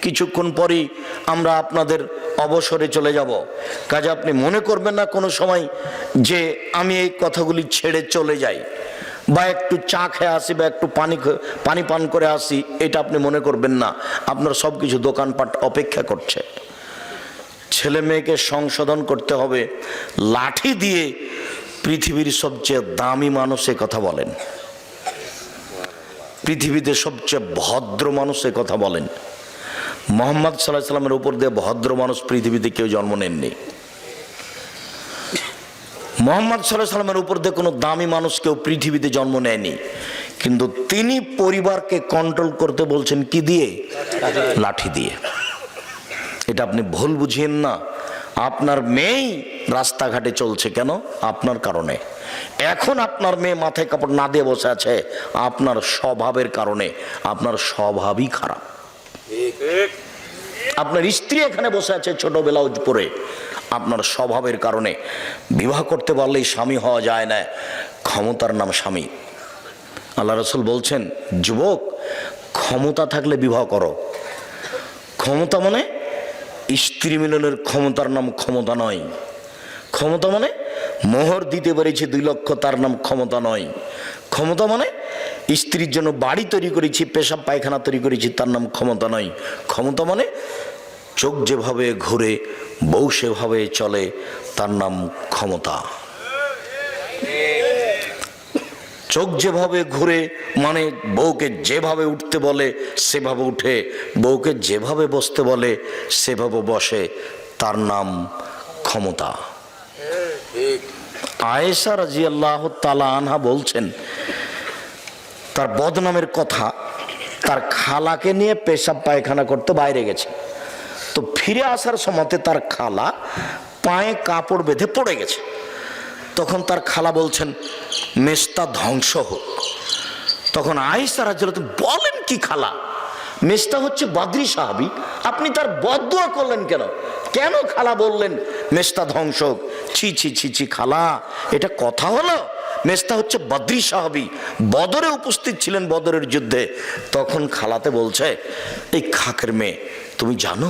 কিছুক্ষণ পরেই আমরা আপনাদের অবসরে চলে যাব। কাজে আপনি মনে করবেন না কোনো সময় যে আমি এই কথাগুলি ছেড়ে চলে যাই, বা একটু চা খেয়ে আসি, বা একটু পানি পান করে আসি, এটা আপনি মনে করবেন না। আপনার সব কিছু দোকানপাট অপেক্ষা করছে। ছেলে মেয়েকে সংশোধন করতে হবে লাঠি দিয়ে। পৃথিবীর সবচেয়ে দামি মানুষের কথা বলেন, পৃথিবীতে সবচেয়ে ভদ্র মানুষের কথা বলেন। মুহাম্মদ সাল্লাল্লাহু আলাইহি সাল্লামের উপর দিয়ে ভদ্র মানুষ পৃথিবীতে কেউ জন্ম নেননি। মুহাম্মদ সাল্লাল্লাহু আলাইহি সাল্লামের উপর দিয়ে কোনো দামি মানুষ কেউ পৃথিবীতে জন্ম নেয়নি, কিন্তু তিনি পরিবারকে কন্ট্রোল করতে বলছেন কি দিয়ে? লাঠি দিয়ে। এটা আপনি ভুল বুঝিয়েন না। আপনার মেয়েই রাস্তাঘাটে চলছে কেন? আপনার কারণে। এখন আপনার মেয়ে মাথায় কাপড় না দিয়ে বসে আছে আপনার স্বভাবের কারণে। আপনার স্বভাবই খারাপ। আপনার স্ত্রী এখানে বসে আছে ছোট ব্লাউজ পরে, আপনার স্বভাবের কারণে। বিবাহ করতে পারলেই স্বামী হওয়া যায় না, ক্ষমতার নাম স্বামী। আল্লাহ রাসূল বলছেন, যুবক ক্ষমতা থাকলে বিবাহ করো। ক্ষমতা মানে স্ত্রী মিলনের ক্ষমতার নাম ক্ষমতা নয়। ক্ষমতা মানে মোহর দিতে পেরেছি 2 লক্ষ, তার নাম ক্ষমতা নয়। ক্ষমতা মানে স্ত্রীর জন্য বাড়ি তৈরি করেছি, পেশাব পায়খানা তৈরি করেছি, তার নাম ক্ষমতা নয়। ক্ষমতা মানে চোখ যেভাবে ঘুরে বউ সেভাবে চলে, তার নাম ক্ষমতা। চোখ যেভাবে ঘুরে মানে বউকে যেভাবে উঠতে বলে সেভাবে উঠে, বউকে যেভাবে বসতে বলে সেভাবে বসে, তার নাম ক্ষমতা। আয়েশা রাদিয়াল্লাহু তাআলা আনহা বলছেন, তার বদনামের কথা, তার খালাকে নিয়ে পেশাব পায়খানা করতে বাইরে গেছে, তো ফিরে আসার সময়তে তার খালা পায়ে কাপড় বেঁধে পড়ে গেছে। তখন তার খালা বলছেন, মেস্তা ধ্বংস হোক। তখন আয়েশা রাদিয়াল্লাহু তাআলা বলেন, কি খালা, মেজটা হচ্ছে বদরি সাহাবী, আপনি তার বদদুয়া করলেন কেন? কেন খালা বললেন মেজটা ধ্বংস? ছি ছি ছি ছি খালা, এটা কথা হলো? মেজটা হচ্ছে বদরি সাহাবী, বদরে উপস্থিত ছিলেন, বদরের যুদ্ধে। তখন খালাতে বলছে, এই খাকের মেয়ে, তুমি জানো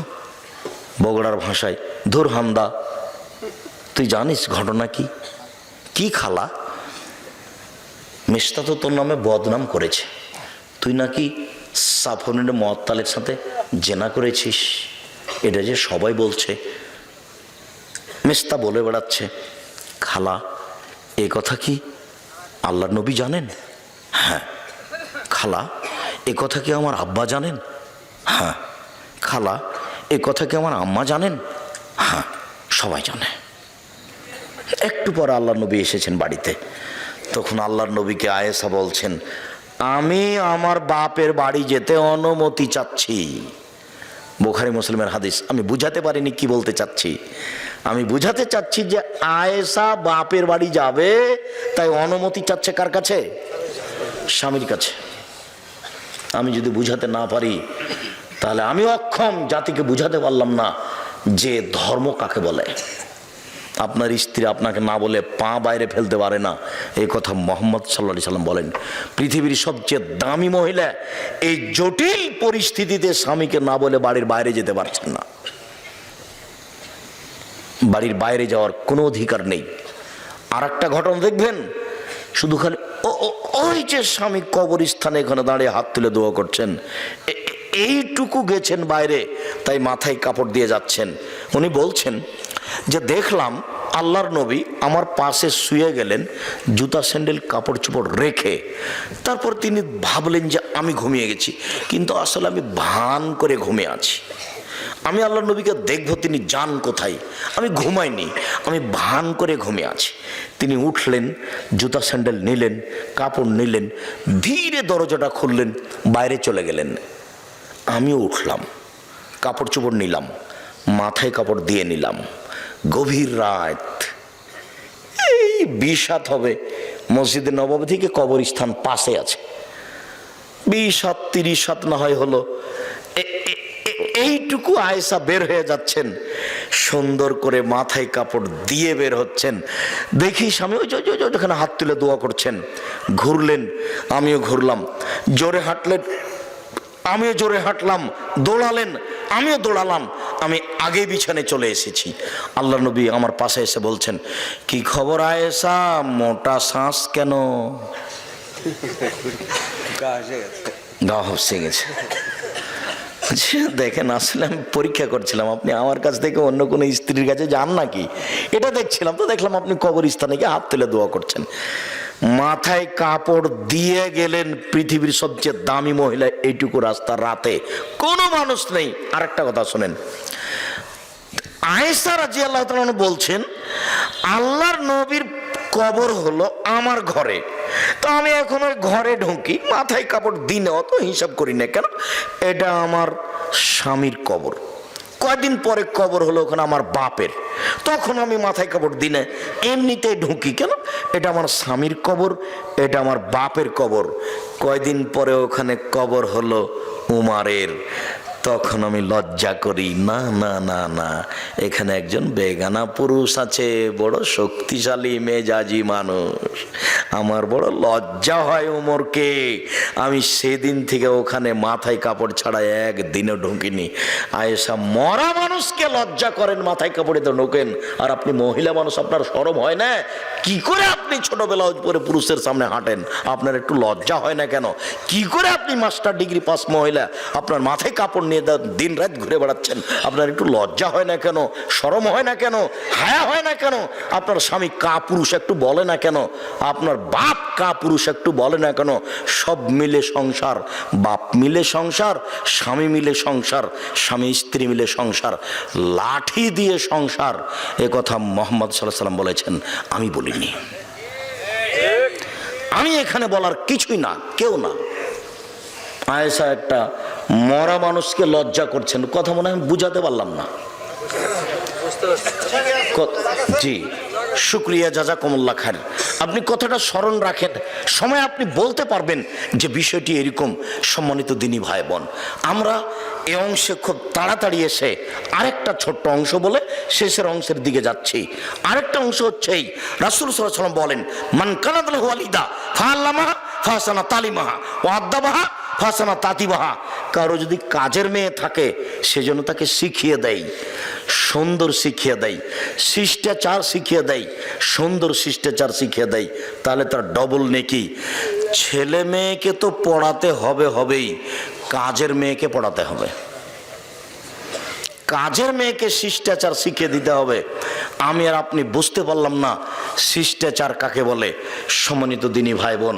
বগুড়ার ভাষায়, ধুর হামদা, তুই জানিস ঘটনা কি? কি খালা? মেজটা তো তোর নামে বদনাম করেছে, তুই নাকি সাফনের মুআত্তালের সাথে জেনা করেছিস, এটা যে সবাই বলছে। মেজটা বলে বেড়াচ্ছে, খালা এ কথা কি আল্লাহর নবী জানেন? হ্যাঁ। খালা এ কথা কি আমার আব্বা জানেন? হ্যাঁ। খালা এ কথা কি আমার আম্মা জানেন? হ্যাঁ, সবাই জানে। একটু পর আল্লাহর নবী এসেছেন বাড়িতে। তখন আল্লাহর নবীকে আয়েশা বলছেন, আমি আমার বাপের বাড়ি যেতে অনুমতি চাচ্ছি। বুখারী মুসলিমের হাদিস। আমি বুঝাতে পারিনি কি বলতে চাচ্ছি। আমি বুঝাতে চাচ্ছি যে আয়েশা বাপের বাড়ি যাবে, তাই অনুমতি চাচ্ছে কার কাছে? স্বামীর কাছে। আমি যদি বুঝাতে না পারি তাহলে আমি অক্ষম, জাতিকে বুঝাতে পারলাম না যে ধর্ম কাকে বলে। আপনার স্ত্রী আপনাকে না বলে পা বাইরে ফেলতে পারে না, এই কথা মুহাম্মদ সাল্লাল্লাহু আলাইহি সাল্লাম বলেন। পৃথিবীর সবচেয়ে দামি মহিলা এই জটিল পরিস্থিতিতে স্বামীকে না বলে বাড়ির বাইরে যেতে পারছেন না। বাড়ির বাইরে যাওয়ার কোনো অধিকার নেই। আর একটা ঘটনা দেখবেন, শুধু খালি ওই যে স্বামী কবরস্থানে এখানে দাঁড়িয়ে হাত তুলে দোয়া করছেন, এইটুকু গেছেন বাইরে, তাই মাথায় কাপড় দিয়ে যাচ্ছেন। উনি বলছেন যে দেখলাম আল্লাহর নবী আমার পাশে শুয়ে গেলেন জুতা স্যান্ডেল কাপড় চোপড় রেখে। তারপর তিনি ভাবলেন যে আমি ঘুমিয়ে গেছি, কিন্তু আসলে আমি ভান করে ঘুমিয়ে আছি। আমি আল্লাহর নবীকে দেখবো তিনি যান কোথায়, আমি ঘুমাইনি, আমি ভান করে ঘুমিয়ে আছি। তিনি উঠলেন, জুতা স্যান্ডেল নিলেন, কাপড় নিলেন, ধীরে দরজাটা খুললেন, বাইরে চলে গেলেন। আমিও উঠলাম, কাপড় চোপড় নিলাম, মাথায় কাপড় দিয়ে নিলাম। গভীর রাত, এই 20 রাত হবে। মসজিদে নববী থেকে কবরস্থান পাশে আছে। 20 রাত 30 রাত না হয় হলো। এইটুকু আয়েশা বের হয়ে যাচ্ছেন, সুন্দর করে মাথায় কাপড় দিয়ে বের হচ্ছেন। দেখি স্বামী ওই যেখানে হাত তুলে দোয়া করছেন। ঘুরলেন, আমিও ঘুরলাম। জোরে হাঁটলেন, আমিও জোরে হাঁটলাম। দৌড়ালেন, আমিও দৌড়ালাম। আমি আগে বিছানে চলে এসেছি। আল্লাহর নবী আমার পাশে এসে বলছেন, কি খবর আয়েশা, মোটা শ্বাস কেন? গা হসে গেছে। দেখেন, আসলে আমি পরীক্ষা করছিলাম আপনি আমার কাছ থেকে অন্য কোনো স্ত্রীর কাছে যান নাকি, এটা দেখছিলাম। তো দেখলাম আপনি কবরস্থানে গিয়ে হাত তুলে দোয়া করছেন। মাথায় কাপড় দিয়ে গেলেন পৃথিবীর সবচেয়ে দামি মহিলা, এইটুকু রাস্তা, রাতে কোনো মানুষ নেই। আরেকটা কথা শোনেন, আয়েশা রাদিয়াল্লাহু তাআলা বলছেন, আল্লাহর নবীর কবর হলো আমার ঘরে। তো আমি এখন ওই ঘরে ঢুকি, মাথায় কাপড় দিনে অত হিসাব করি না, কেন এটা আমার স্বামীর কবর। কয়দিন পরে কবর হলো ওখানে আমার বাপের, তখন আমি মাথায় কাপড় দিনে এমনিতেই ঢুকি, কেন এটা আমার স্বামীর কবর, এটা আমার বাপের কবর। কয়দিন পরে ওখানে কবর হলো উমারের, তখন আমি লজ্জা করি, না না না না, এখানে একজন বেগানা পুরুষ আছে, বড় শক্তিশালী মেজাজি মানুষ। আমার বড় লজ্জা হয় উমরকে। আমি সেদিন থেকে ওখানে মাথায় কাপড় ছাড়া একদিনও ঢুকিনি। আয়েশা মরা মানুষকে লজ্জা করেন, মাথায় কাপড়ে তো ঢোকেন, আর আপনি মহিলা মানুষ, আপনার শরম হয় না? কি করে আপনি ছোটবেলা পরে পুরুষের সামনে হাঁটেন, আপনার একটু লজ্জা হয় না কেন? কি করে আপনি মাস্টার ডিগ্রি পাস মহিলা, আপনার মাথায় কাপড় নিয়ে দিন রাত ঘুরে বেড়াচ্ছেন, আপনার একটু লজ্জা হয় না কেন? শরম হয় না কেন? হায়া হয় না কেন? আপনার স্বামী কা পুরুষ একটু বলে না কেন? আপনার বাপ কা পুরুষ একটু বলে না কেন? সব মিলে সংসার, বাপ মিলে সংসার, স্বামী মিলে সংসার, স্বামী স্ত্রী মিলে সংসার, লাঠি দিয়ে সংসার, এ কথা মুহাম্মদ সাল্লাল্লাহু আলাইহি সাল্লাম বলেছেন, আমি বলিনি। আমি এখানে বলার কিছুই না, কেউ না। আয়েশা একটা মরা মানুষকে লজ্জা করছেন, কথা মনে হয় বুঝাতে পারলাম না। জি, শুক্রিয়া, জাযাকুমুল্লাহ খায়ের। আপনি কথাটা স্মরণ রাখেন, সময় আপনি বলতে পারবেন যে বিষয়টি এরকম। সম্মানিত দিনী ভাই বোন, আমরা এই অংশে খুব তাড়াতাড়ি এসে আরেকটা ছোট্ট অংশ বলে শেষের অংশের দিকে যাচ্ছি। আরেকটা অংশ হচ্ছে এই, রাসূল সাল্লাল্লাহু আলাইহি ওয়াসাল্লাম বলেন, মান কানাত লাহু ওয়ালিদা ফাআল্লামাহা ফাহসানা তালিমাহা ওয়া আদ্দাবাহা ফাহসানা তাতিবাহা। কারো যদি কাজের মেয়ে থাকে, সেজন্য তাকে শিখিয়ে দেয়, সুন্দর শিখিয়ে দেয়, শিষ্টাচার শিখিয়ে দেয়, সুন্দর শিষ্টাচার শিখিয়ে দেয়, তাহলে তার ডবল নেকি। ছেলে মেয়েকে তো পড়াতে হবেই, কাজের মেয়েকে পড়াতে হবে, কাজের মেয়েকে শিষ্টাচার শিখিয়ে দিতে হবে। আমি আর আপনি বুঝতে পারলাম না শিষ্টাচার কাকে বলে। সম্মানিত দিনী ভাই বোন,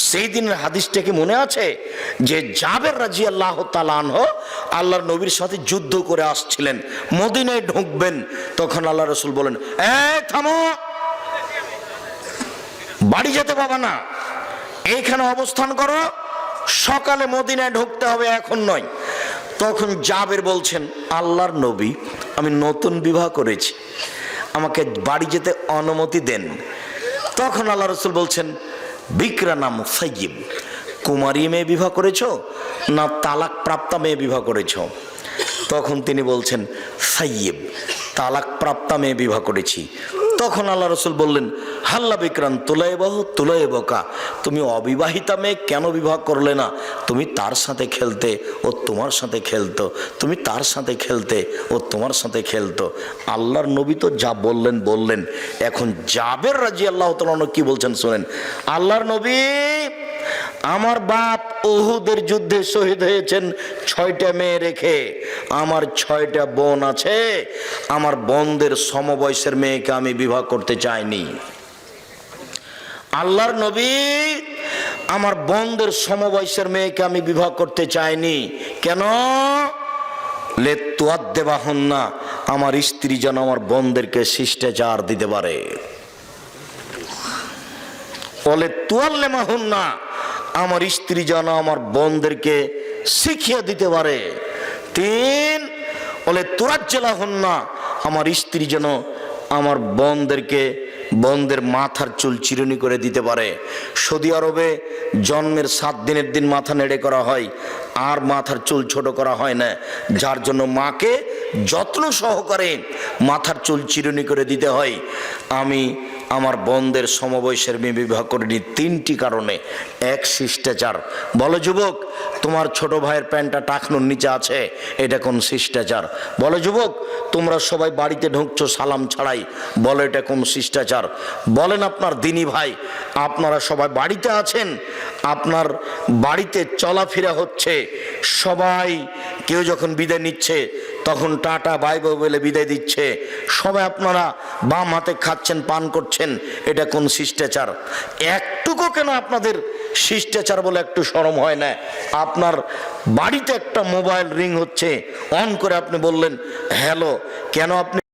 সেই দিনের হাদিসটা কি মনে আছে যে জাবের রাদিয়াল্লাহু তাআলা আনহু আল্লাহর নবীর সাথে যুদ্ধ করে আসছিলেন, মদিনায় ঢুকবেন, তখন আল্লাহ রাসূল বলেন, এই থামো, বাড়ি যেতে পাবা না, এইখানে অবস্থান করো, সকালে মদিনায় ঢুকতে হবে, এখন নয়। তখন জাবের বলছেন, আল্লাহর নবী, আমি নতুন বিবাহ করেছি, আমাকে বাড়ি যেতে অনুমতি দেন। তখন আল্লাহ রাসূল বলছেন, বিকরা নাম সাইয়্যিব, কুমারী মেয়ে বিবাহ করেছো না তালাক প্রাপ্তা মেয়ে বিবাহ করেছো? তখন তিনি বলছেন, সাইয়্যিব, তালাক প্রাপ্তা মেয়ে বিবাহ করেছি। তখন আল্লাহ রাসূল বললেন, হাল্লা বিক্রান তুলাইবকা, তুমি অবিবাহিতা মেয়ে কেন বিবাহ করলে না? তুমি তার সাথে খেলতে, ও তোমার সাথে খেলতো, তুমি তার সাথে খেলতে, ও তোমার সাথে খেলতো। আল্লাহর নবী তো যা বললেন। এখন জাবের রাদিয়াল্লাহু তাআলা কি বলছেন শুনেন। আল্লাহর নবী, আমার বাপ উহুদের যুদ্ধে শহীদ হয়েছেন 6টা মেয়ে রেখে, আমার 6টা বোন আছে, আমার বোনদের সমবয়সের মেয়েকে আমি বিবাহ করতে চাইনি। আল্লাহর নবী, আমার বোনদের সমবয়সের মেয়েকে আমি বিবাহ করতে চাইনি। কেন? লেতুয়াদ্দেবাহুন্না, আমার স্ত্রী যেন আমার বোনদেরকে শিষ্টাচার দিতে পারে। বলে তুয়াল্লেমাহুন্না, আমার স্ত্রী যেন আমার বোনদেরকে শিখিয়ে দিতে পারে। 3, বলে তুরাজ্জালাহুন্না, আমার স্ত্রী যেন আমার বোনদের মাথার চুল চিরুনি করে দিতে পারে। সৌদি আরবে জন্মের 7 দিনের দিন মাথা নেড়ে করা হয়, আর মাথার চুল ছোট করা হয় না, যার জন্য মাকে যত্ন সহকারে মাথার চুল চিরুনি করে দিতে হয়। আমি আমার বোনদের সমবয়সের মেয়ে বিবাহ করিনি 3টি কারণে। 1, শিষ্টাচার। বলো যুবক, তোমার ছোট ভাইয়ের প্যান্টটা টাকনুর নিচে আছে, এটা কোন শিষ্টাচার? বলো যুবক, তোমরা সবাই বাড়িতে ঢুকছো সালাম ছাড়াই, বলো এটা কোন শিষ্টাচার? বলেন আপনার দিনী ভাই, আপনারা সবাই বাড়িতে আছেন, আপনার বাড়িতে চলাফেরা হচ্ছে, সবাই কেউ যখন বিদায় নিচ্ছে তখন টাটা বাই বাই বলে বিদায় দিচ্ছে, সবাই আপনারা বাম হাতে খাচ্ছেন, পান করছেন, এটা কোন শিষ্টাচার? একটুকু কেন আপনাদের শিষ্টাচার বলে একটু শরম হয় না? আপনার বাড়িতে একটা মোবাইল রিং হচ্ছে, অন করে আপনি বললেন হ্যালো, কেন আপনি